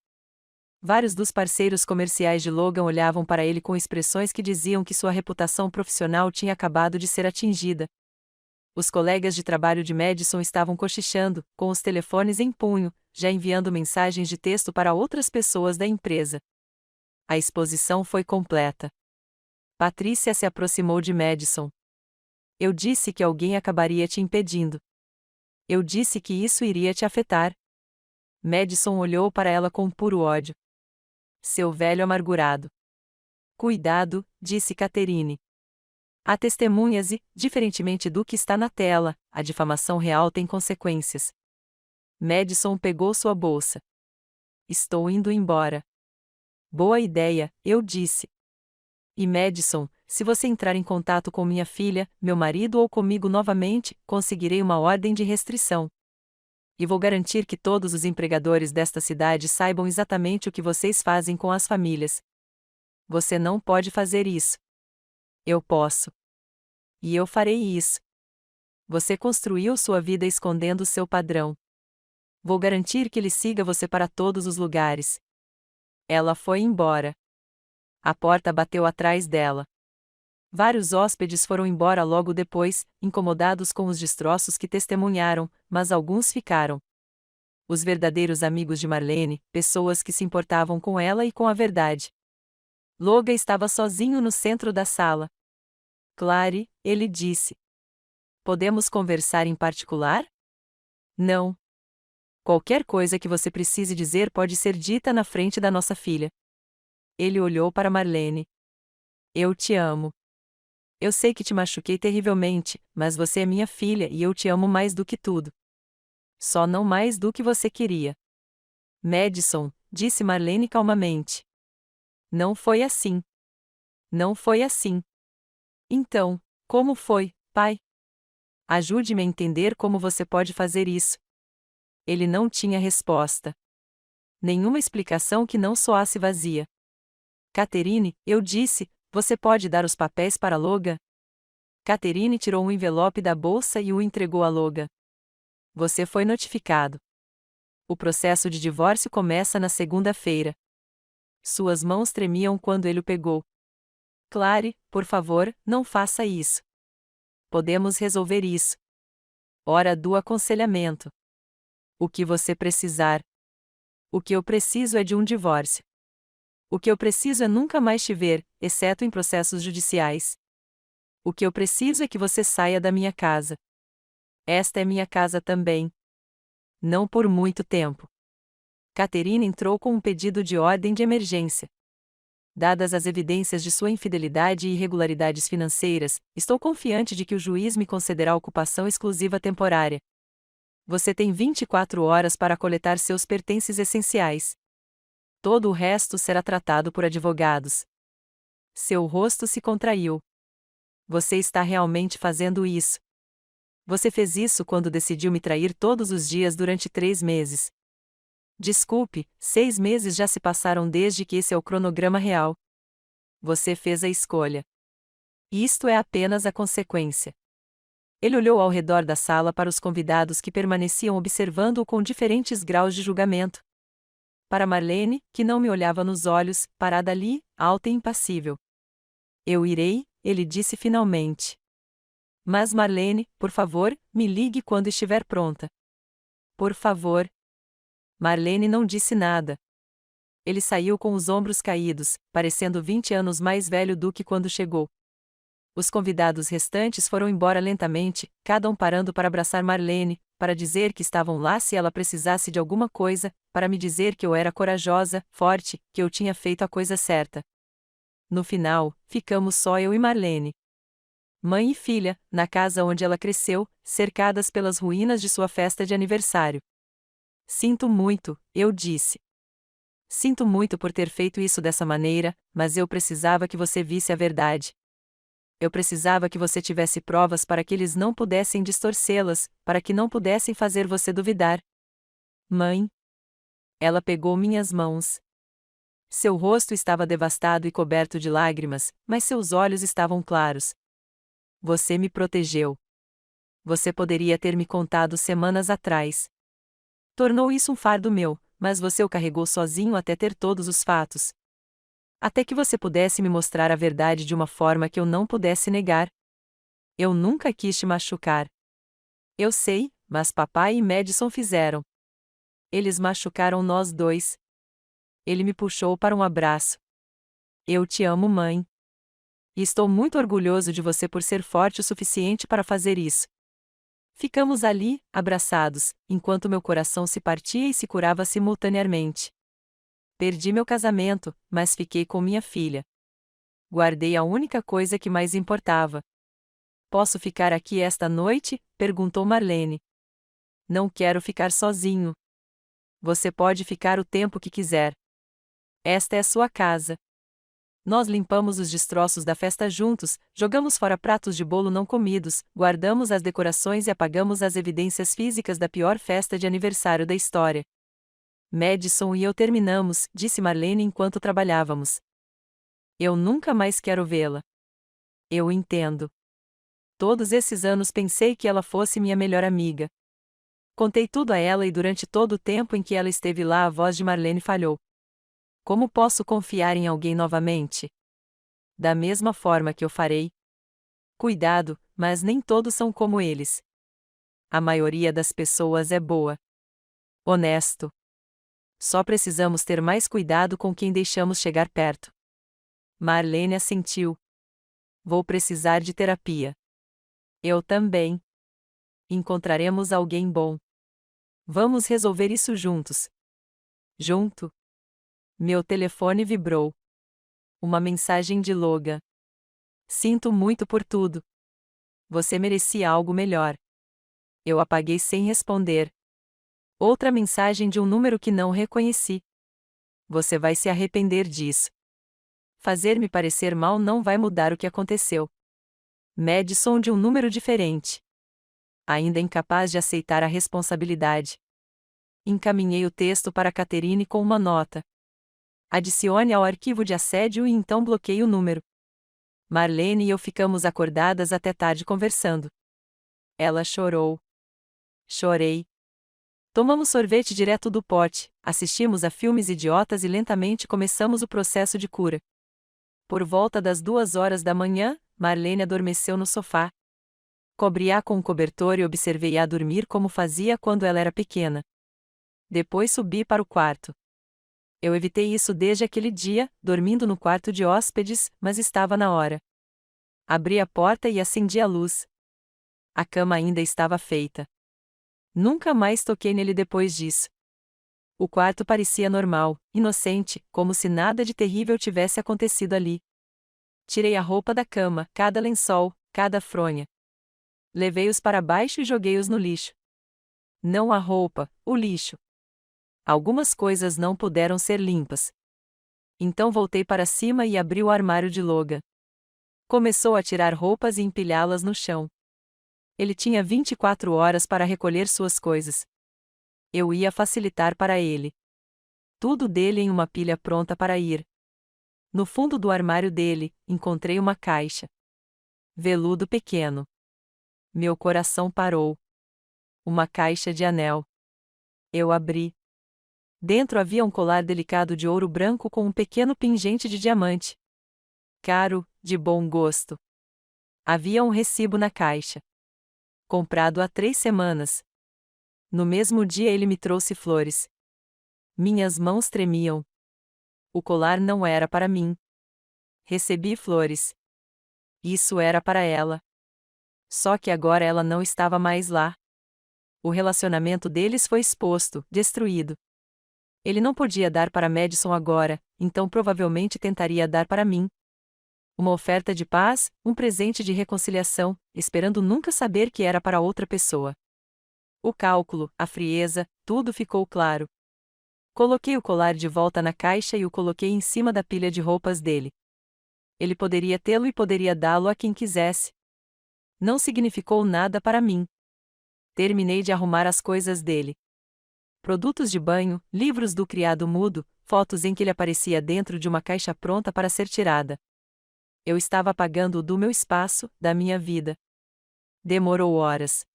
Vários dos parceiros comerciais de Logan olhavam para ele com expressões que diziam que sua reputação profissional tinha acabado de ser atingida. Os colegas de trabalho de Madison estavam cochichando, com os telefones em punho, já enviando mensagens de texto para outras pessoas da empresa. A exposição foi completa. Patrícia se aproximou de Madison. Eu disse que alguém acabaria te impedindo. Eu disse que isso iria te afetar. Madison olhou para ela com puro ódio. Seu velho amargurado. Cuidado, disse Catherine. Há testemunhas e, diferentemente do que está na tela, a difamação real tem consequências. Madison pegou sua bolsa. Estou indo embora. Boa ideia, eu disse. E Madison, se você entrar em contato com minha filha, meu marido ou comigo novamente, conseguirei uma ordem de restrição. E vou garantir que todos os empregadores desta cidade saibam exatamente o que vocês fazem com as famílias. Você não pode fazer isso. Eu posso. E eu farei isso. Você construiu sua vida escondendo seu padrão. Vou garantir que ele siga você para todos os lugares. Ela foi embora. A porta bateu atrás dela. Vários hóspedes foram embora logo depois, incomodados com os destroços que testemunharam, mas alguns ficaram. Os verdadeiros amigos de Marlene, pessoas que se importavam com ela e com a verdade. Logan estava sozinho no centro da sala. Clary, ele disse. Podemos conversar em particular? Não. Qualquer coisa que você precise dizer pode ser dita na frente da nossa filha. Ele olhou para Marlene. Eu te amo. Eu sei que te machuquei terrivelmente, mas você é minha filha e eu te amo mais do que tudo. Só não mais do que você queria. Madison, disse Marlene calmamente. Não foi assim. Não foi assim. Então, como foi, pai? Ajude-me a entender como você pode fazer isso. Ele não tinha resposta. Nenhuma explicação que não soasse vazia. Catherine, eu disse, você pode dar os papéis para Logan? Catherine tirou um envelope da bolsa e o entregou a Logan. Você foi notificado. O processo de divórcio começa na segunda-feira. Suas mãos tremiam quando ele o pegou. Clary, por favor, não faça isso. Podemos resolver isso. Hora do aconselhamento. O que você precisar. O que eu preciso é de um divórcio. O que eu preciso é nunca mais te ver, exceto em processos judiciais. O que eu preciso é que você saia da minha casa. Esta é minha casa também. Não por muito tempo. Catherine entrou com um pedido de ordem de emergência. Dadas as evidências de sua infidelidade e irregularidades financeiras, estou confiante de que o juiz me concederá ocupação exclusiva temporária. Você tem 24 horas para coletar seus pertences essenciais. Todo o resto será tratado por advogados. Seu rosto se contraiu. Você está realmente fazendo isso? Você fez isso quando decidiu me trair todos os dias durante 3 meses. Desculpe, 6 meses já se passaram desde que esse é o cronograma real. Você fez a escolha. Isto é apenas a consequência. Ele olhou ao redor da sala para os convidados que permaneciam observando-o com diferentes graus de julgamento. Para Marlene, que não me olhava nos olhos, parada ali, alta e impassível. Eu irei, ele disse finalmente. Mas Marlene, por favor, me ligue quando estiver pronta. Por favor. Marlene não disse nada. Ele saiu com os ombros caídos, parecendo 20 anos mais velho do que quando chegou. Os convidados restantes foram embora lentamente, cada um parando para abraçar Marlene, para dizer que estavam lá se ela precisasse de alguma coisa, para me dizer que eu era corajosa, forte, que eu tinha feito a coisa certa. No final, ficamos só eu e Marlene. Mãe e filha, na casa onde ela cresceu, cercadas pelas ruínas de sua festa de aniversário. Sinto muito, eu disse. Sinto muito por ter feito isso dessa maneira, mas eu precisava que você visse a verdade. Eu precisava que você tivesse provas para que eles não pudessem distorcê-las, para que não pudessem fazer você duvidar. Mãe. Ela pegou minhas mãos. Seu rosto estava devastado e coberto de lágrimas, mas seus olhos estavam claros. Você me protegeu. Você poderia ter me contado semanas atrás. Tornou isso um fardo meu, mas você o carregou sozinho até ter todos os fatos. Até que você pudesse me mostrar a verdade de uma forma que eu não pudesse negar. Eu nunca quis te machucar. Eu sei, mas papai e Madison fizeram. Eles machucaram nós dois. Ele me puxou para um abraço. Eu te amo, mãe. E estou muito orgulhoso de você por ser forte o suficiente para fazer isso. Ficamos ali, abraçados, enquanto meu coração se partia e se curava simultaneamente. Perdi meu casamento, mas fiquei com minha filha. Guardei a única coisa que mais importava. Posso ficar aqui esta noite? Perguntou Marlene. Não quero ficar sozinho. Você pode ficar o tempo que quiser. Esta é sua casa. Nós limpamos os destroços da festa juntos, jogamos fora pratos de bolo não comidos, guardamos as decorações e apagamos as evidências físicas da pior festa de aniversário da história. Madison e eu terminamos, disse Marlene enquanto trabalhávamos. Eu nunca mais quero vê-la. Eu entendo. Todos esses anos pensei que ela fosse minha melhor amiga. Contei tudo a ela e durante todo o tempo em que ela esteve lá a voz de Marlene falhou. Como posso confiar em alguém novamente? Da mesma forma que eu farei. Cuidado, mas nem todos são como eles. A maioria das pessoas é boa. Honesto. Só precisamos ter mais cuidado com quem deixamos chegar perto. Marlene assentiu. Vou precisar de terapia. Eu também. Encontraremos alguém bom. Vamos resolver isso juntos. Junto. Meu telefone vibrou. Uma mensagem de Logan. Sinto muito por tudo. Você merecia algo melhor. Eu apaguei sem responder. Outra mensagem de um número que não reconheci. Você vai se arrepender disso. Fazer-me parecer mal não vai mudar o que aconteceu. Madison de um número diferente. Ainda incapaz de aceitar a responsabilidade. Encaminhei o texto para Catherine com uma nota. Adicione ao arquivo de assédio e então bloqueie o número. Marlene e eu ficamos acordadas até tarde conversando. Ela chorou. Chorei. Tomamos sorvete direto do pote, assistimos a filmes idiotas e lentamente começamos o processo de cura. Por volta das 2 horas da manhã, Marlene adormeceu no sofá. Cobri-a com um cobertor e observei-a dormir como fazia quando ela era pequena. Depois subi para o quarto. Eu evitei isso desde aquele dia, dormindo no quarto de hóspedes, mas estava na hora. Abri a porta e acendi a luz. A cama ainda estava feita. Nunca mais toquei nele depois disso. O quarto parecia normal, inocente, como se nada de terrível tivesse acontecido ali. Tirei a roupa da cama, cada lençol, cada fronha. Levei-os para baixo e joguei-os no lixo. Não a roupa, o lixo. Algumas coisas não puderam ser limpas. Então voltei para cima e abri o armário de Logan. Começou a tirar roupas e empilhá-las no chão. Ele tinha 24 horas para recolher suas coisas. Eu ia facilitar para ele. Tudo dele em uma pilha pronta para ir. No fundo do armário dele, encontrei uma caixa. Veludo pequeno. Meu coração parou. Uma caixa de anel. Eu abri. Dentro havia um colar delicado de ouro branco com um pequeno pingente de diamante. Caro, de bom gosto. Havia um recibo na caixa. Comprado há 3 semanas. No mesmo dia ele me trouxe flores. Minhas mãos tremiam. O colar não era para mim. Recebi flores. Isso era para ela. Só que agora ela não estava mais lá. O relacionamento deles foi exposto, destruído. Ele não podia dar para Madison agora, então provavelmente tentaria dar para mim. Uma oferta de paz, um presente de reconciliação, esperando nunca saber que era para outra pessoa. O cálculo, a frieza, tudo ficou claro. Coloquei o colar de volta na caixa e o coloquei em cima da pilha de roupas dele. Ele poderia tê-lo e poderia dá-lo a quem quisesse. Não significou nada para mim. Terminei de arrumar as coisas dele. Produtos de banho, livros do criado mudo, fotos em que ele aparecia dentro de uma caixa pronta para ser tirada. Eu estava apagando do meu espaço, da minha vida. Demorou horas.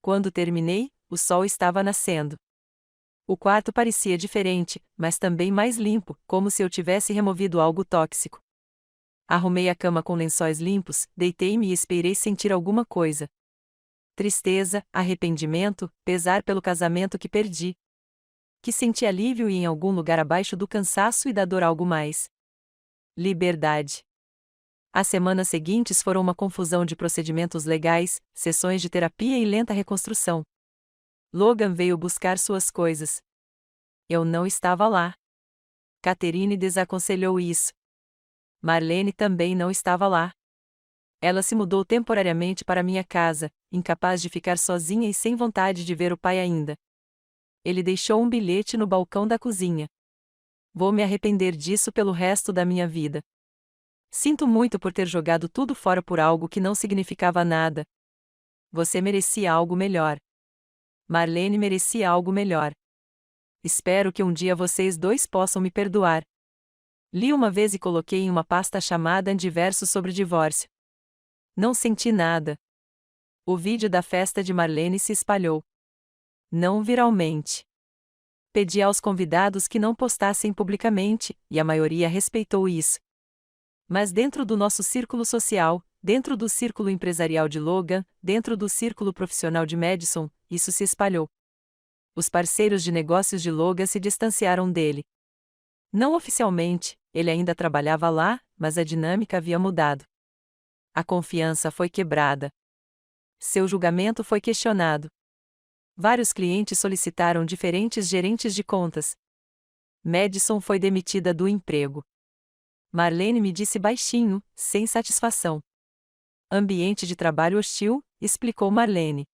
Quando terminei, o sol estava nascendo. O quarto parecia diferente, mas também mais limpo, como se eu tivesse removido algo tóxico. Arrumei a cama com lençóis limpos, deitei-me e esperei sentir alguma coisa. Tristeza, arrependimento, pesar pelo casamento que perdi. Que senti alívio e em algum lugar abaixo do cansaço e da dor algo mais. Liberdade. As semanas seguintes foram uma confusão de procedimentos legais, sessões de terapia e lenta reconstrução. Logan veio buscar suas coisas. Eu não estava lá. Catherine desaconselhou isso. Marlene também não estava lá. Ela se mudou temporariamente para minha casa, incapaz de ficar sozinha e sem vontade de ver o pai ainda. Ele deixou um bilhete no balcão da cozinha. Vou me arrepender disso pelo resto da minha vida. Sinto muito por ter jogado tudo fora por algo que não significava nada. Você merecia algo melhor. Marlene merecia algo melhor. Espero que um dia vocês dois possam me perdoar. Li uma vez e coloquei em uma pasta chamada Diversos sobre divórcio. Não senti nada. O vídeo da festa de Marlene se espalhou. Não viralmente. Pedi aos convidados que não postassem publicamente, e a maioria respeitou isso. Mas dentro do nosso círculo social, dentro do círculo empresarial de Logan, dentro do círculo profissional de Madison, isso se espalhou. Os parceiros de negócios de Logan se distanciaram dele. Não oficialmente, ele ainda trabalhava lá, mas a dinâmica havia mudado. A confiança foi quebrada. Seu julgamento foi questionado. Vários clientes solicitaram diferentes gerentes de contas. Madison foi demitida do emprego. Marlene me disse baixinho, sem satisfação. Ambiente de trabalho hostil, explicou Marlene.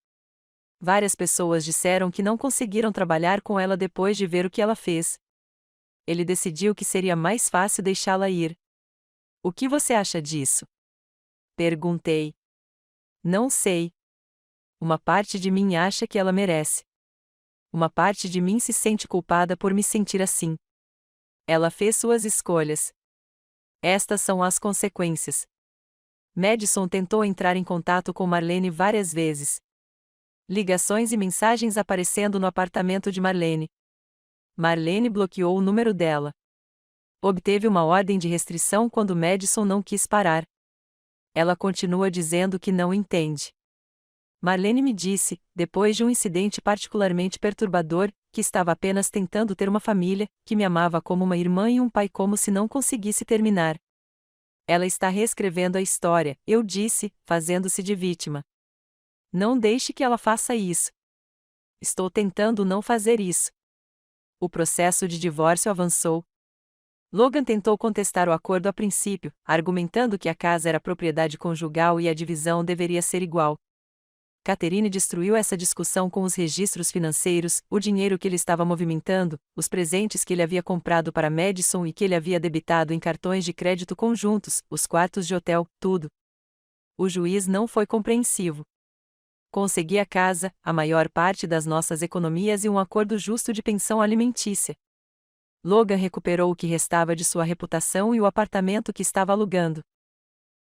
Várias pessoas disseram que não conseguiram trabalhar com ela depois de ver o que ela fez. Ele decidiu que seria mais fácil deixá-la ir. O que você acha disso? Perguntei. Não sei. Uma parte de mim acha que ela merece. Uma parte de mim se sente culpada por me sentir assim. Ela fez suas escolhas. Estas são as consequências. Madison tentou entrar em contato com Marlene várias vezes. Ligações e mensagens aparecendo no apartamento de Marlene. Marlene bloqueou o número dela. Obteve uma ordem de restrição quando Madison não quis parar. Ela continua dizendo que não entende. Marlene me disse, depois de um incidente particularmente perturbador, que estava apenas tentando ter uma família, que me amava como uma irmã e um pai como se não conseguisse terminar. Ela está reescrevendo a história, eu disse, fazendo-se de vítima. Não deixe que ela faça isso. Estou tentando não fazer isso. O processo de divórcio avançou. Logan tentou contestar o acordo a princípio, argumentando que a casa era propriedade conjugal e a divisão deveria ser igual. Catherine destruiu essa discussão com os registros financeiros, o dinheiro que ele estava movimentando, os presentes que ele havia comprado para Madison e que ele havia debitado em cartões de crédito conjuntos, os quartos de hotel, tudo. O juiz não foi compreensivo. Consegui a casa, a maior parte das nossas economias e um acordo justo de pensão alimentícia. Logan recuperou o que restava de sua reputação e o apartamento que estava alugando.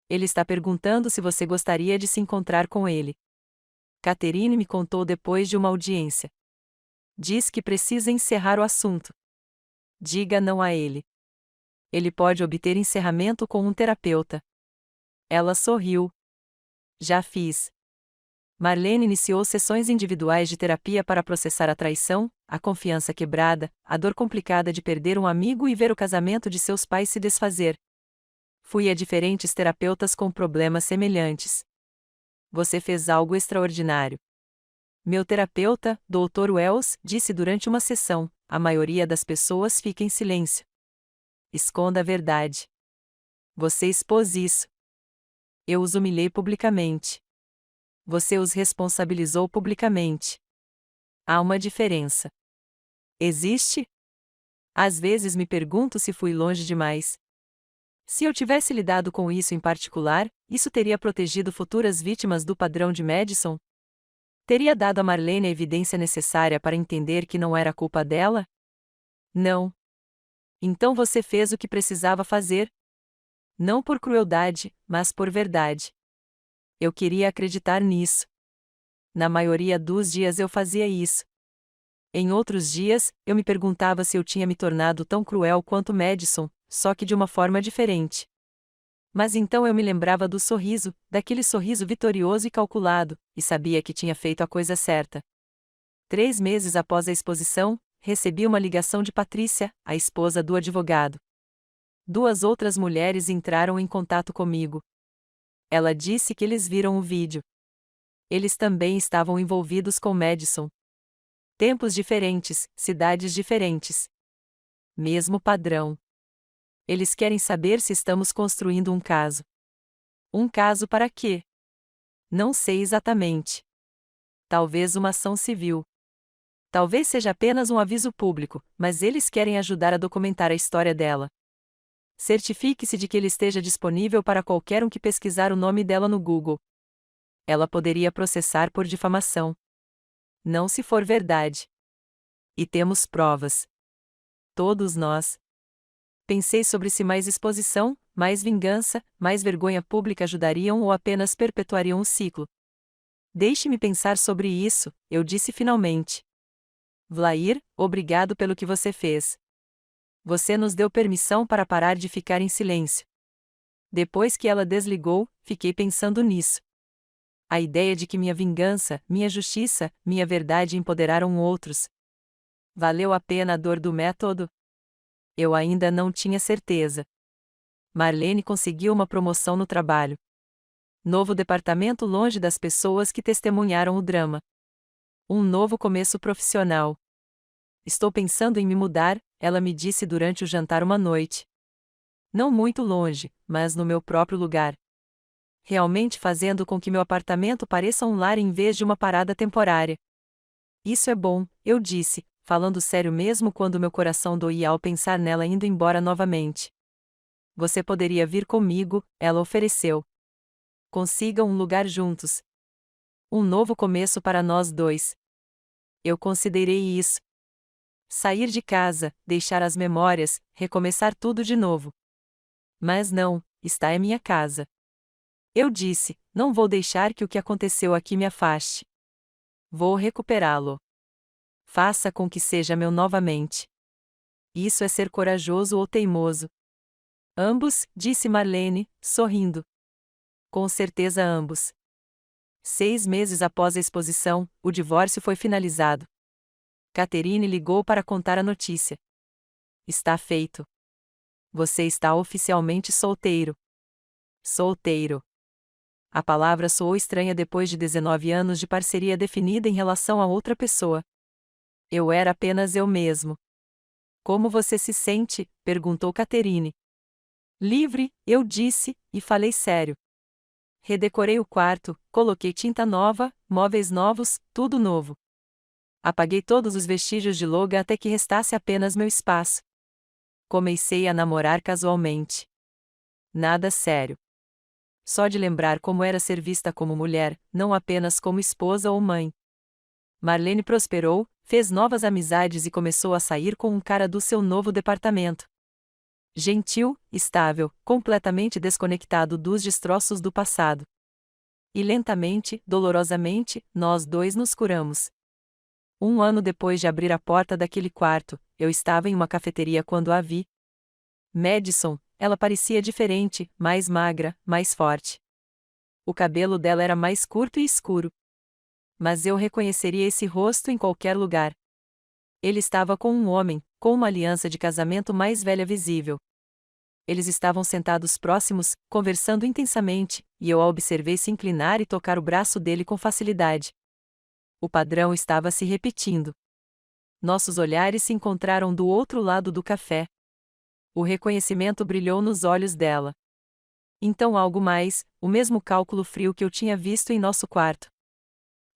Ele está perguntando se você gostaria de se encontrar com ele. Catherine me contou depois de uma audiência. Diz que precisa encerrar o assunto. Diga não a ele. Ele pode obter encerramento com um terapeuta. Ela sorriu. Já fiz. Marlene iniciou sessões individuais de terapia para processar a traição, a confiança quebrada, a dor complicada de perder um amigo e ver o casamento de seus pais se desfazer. Fui a diferentes terapeutas com problemas semelhantes. Você fez algo extraordinário. Meu terapeuta, Dr. Wells, disse durante uma sessão: a maioria das pessoas fica em silêncio. Esconda a verdade. Você expôs isso. Eu os humilhei publicamente. Você os responsabilizou publicamente. Há uma diferença. Existe? Às vezes me pergunto se fui longe demais. Se eu tivesse lidado com isso em particular, isso teria protegido futuras vítimas do padrão de Madison? Teria dado a Marlene a evidência necessária para entender que não era culpa dela? Não. Então você fez o que precisava fazer? Não por crueldade, mas por verdade. Eu queria acreditar nisso. Na maioria dos dias eu fazia isso. Em outros dias, eu me perguntava se eu tinha me tornado tão cruel quanto Madison, só que de uma forma diferente. Mas então eu me lembrava do sorriso, daquele sorriso vitorioso e calculado, e sabia que tinha feito a coisa certa. 3 meses após a exposição, recebi uma ligação de Patrícia, a esposa do advogado. 2 outras mulheres entraram em contato comigo. Ela disse que eles viram o vídeo. Eles também estavam envolvidos com Madison. Tempos diferentes, cidades diferentes. Mesmo padrão. Eles querem saber se estamos construindo um caso. Um caso para quê? Não sei exatamente. Talvez uma ação civil. Talvez seja apenas um aviso público, mas eles querem ajudar a documentar a história dela. Certifique-se de que ele esteja disponível para qualquer um que pesquisar o nome dela no Google. Ela poderia processar por difamação. Não se for verdade. E temos provas. Todos nós. Pensei sobre se mais exposição, mais vingança, mais vergonha pública ajudariam ou apenas perpetuariam o ciclo. Deixe-me pensar sobre isso, eu disse finalmente. Vlair, obrigado pelo que você fez. Você nos deu permissão para parar de ficar em silêncio. Depois que ela desligou, fiquei pensando nisso. A ideia de que minha vingança, minha justiça, minha verdade empoderaram outros. Valeu a pena a dor do método? Eu ainda não tinha certeza. Marlene conseguiu uma promoção no trabalho. Novo departamento longe das pessoas que testemunharam o drama. Um novo começo profissional. Estou pensando em me mudar, ela me disse durante o jantar uma noite. Não muito longe, mas no meu próprio lugar. Realmente fazendo com que meu apartamento pareça um lar em vez de uma parada temporária. Isso é bom, eu disse, falando sério mesmo quando meu coração doía ao pensar nela indo embora novamente. Você poderia vir comigo, ela ofereceu. Consigam um lugar juntos. Um novo começo para nós dois. Eu considerei isso. Sair de casa, deixar as memórias, recomeçar tudo de novo. Mas não, esta é minha casa. Eu disse, não vou deixar que o que aconteceu aqui me afaste. Vou recuperá-lo. Faça com que seja meu novamente. Isso é ser corajoso ou teimoso? Ambos, disse Marlene, sorrindo. Com certeza ambos. 6 meses após a exposição, o divórcio foi finalizado. Catherine ligou para contar a notícia. Está feito. Você está oficialmente solteiro. Solteiro. A palavra soou estranha depois de 19 anos de parceria definida em relação a outra pessoa. Eu era apenas eu mesmo. Como você se sente? Perguntou Catherine. Livre, eu disse, e falei sério. redecorei o quarto, coloquei tinta nova, móveis novos, tudo novo. Apaguei todos os vestígios de Logan até que restasse apenas meu espaço. Comecei a namorar casualmente. Nada sério. Só de lembrar como era ser vista como mulher, não apenas como esposa ou mãe. Marlene prosperou, fez novas amizades e começou a sair com um cara do seu novo departamento. Gentil, estável, completamente desconectado dos destroços do passado. E lentamente, dolorosamente, nós dois nos curamos. 1 ano depois de abrir a porta daquele quarto, eu estava em uma cafeteria quando a vi. Madison, ela parecia diferente, mais magra, mais forte. O cabelo dela era mais curto e escuro. Mas eu reconheceria esse rosto em qualquer lugar. Ele estava com um homem, com uma aliança de casamento mais velha visível. Eles estavam sentados próximos, conversando intensamente, e eu a observei se inclinar e tocar o braço dele com facilidade. O padrão estava se repetindo. Nossos olhares se encontraram do outro lado do café. O reconhecimento brilhou nos olhos dela. Então algo mais, o mesmo cálculo frio que eu tinha visto em nosso quarto.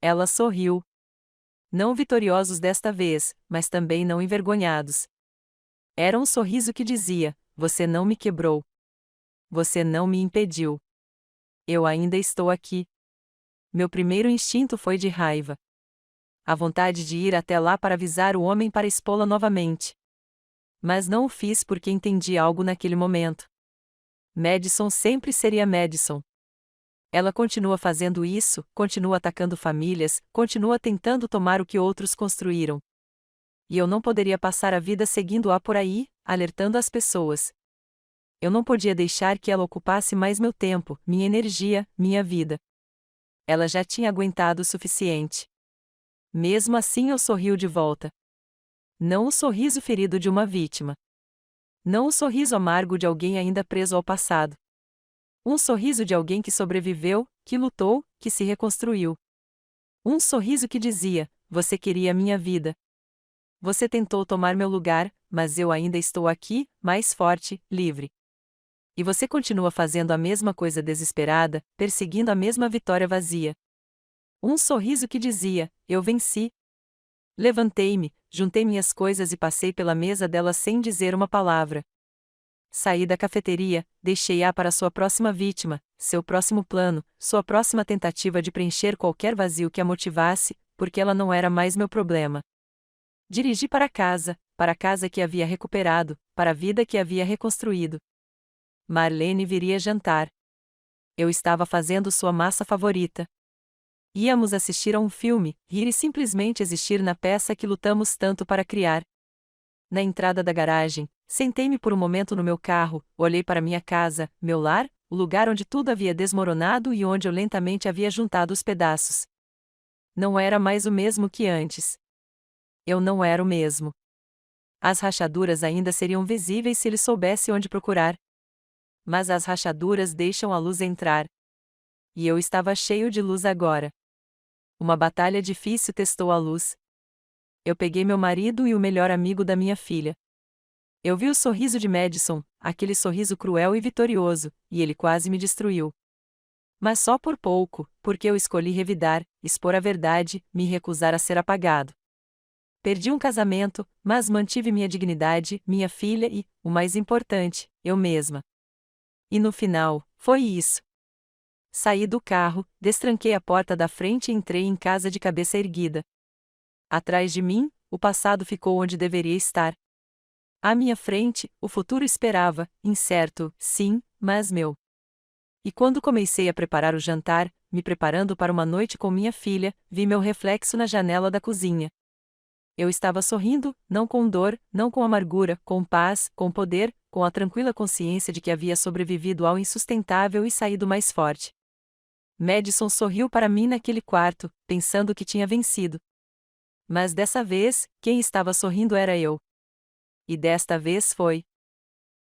Ela sorriu. Não vitoriosos desta vez, mas também não envergonhados. Era um sorriso que dizia: você não me quebrou. Você não me impediu. Eu ainda estou aqui. Meu primeiro instinto foi de raiva. A vontade de ir até lá para avisar o homem para expô-la novamente. Mas não o fiz porque entendi algo naquele momento. Madison sempre seria Madison. Ela continua fazendo isso, continua atacando famílias, continua tentando tomar o que outros construíram. E eu não poderia passar a vida seguindo-a por aí, alertando as pessoas. Eu não podia deixar que ela ocupasse mais meu tempo, minha energia, minha vida. Ela já tinha aguentado o suficiente. Mesmo assim eu sorriu de volta. Não o sorriso ferido de uma vítima. Não o sorriso amargo de alguém ainda preso ao passado. Um sorriso de alguém que sobreviveu, que lutou, que se reconstruiu. Um sorriso que dizia: você queria minha vida. Você tentou tomar meu lugar, mas eu ainda estou aqui, mais forte, livre. E você continua fazendo a mesma coisa desesperada, perseguindo a mesma vitória vazia. Um sorriso que dizia: eu venci. Levantei-me, juntei minhas coisas e passei pela mesa dela sem dizer uma palavra. Saí da cafeteria, deixei-a para sua próxima vítima, seu próximo plano, sua próxima tentativa de preencher qualquer vazio que a motivasse, porque ela não era mais meu problema. Dirigi para a casa que havia recuperado, para a vida que havia reconstruído. Marlene viria jantar. Eu estava fazendo sua massa favorita. Íamos assistir a um filme, rir e simplesmente existir na peça que lutamos tanto para criar. Na entrada da garagem, sentei-me por um momento no meu carro, olhei para minha casa, meu lar, o lugar onde tudo havia desmoronado e onde eu lentamente havia juntado os pedaços. Não era mais o mesmo que antes. Eu não era o mesmo. As rachaduras ainda seriam visíveis se ele soubesse onde procurar. Mas as rachaduras deixam a luz entrar. E eu estava cheio de luz agora. Uma batalha difícil testou a luz. Eu peguei meu marido e o melhor amigo da minha filha. Eu vi o sorriso de Madison, aquele sorriso cruel e vitorioso, e ele quase me destruiu. Mas só por pouco, porque eu escolhi revidar, expor a verdade, me recusar a ser apagado. Perdi um casamento, mas mantive minha dignidade, minha filha e, o mais importante, eu mesma. E no final, foi isso. Saí do carro, destranquei a porta da frente e entrei em casa de cabeça erguida. Atrás de mim, o passado ficou onde deveria estar. À minha frente, o futuro esperava, incerto, sim, mas meu. E quando comecei a preparar o jantar, me preparando para uma noite com minha filha, vi meu reflexo na janela da cozinha. Eu estava sorrindo, não com dor, não com amargura, com paz, com poder, com a tranquila consciência de que havia sobrevivido ao insustentável e saído mais forte. Madison sorriu para mim naquele quarto, pensando que tinha vencido. Mas dessa vez, quem estava sorrindo era eu. E desta vez foi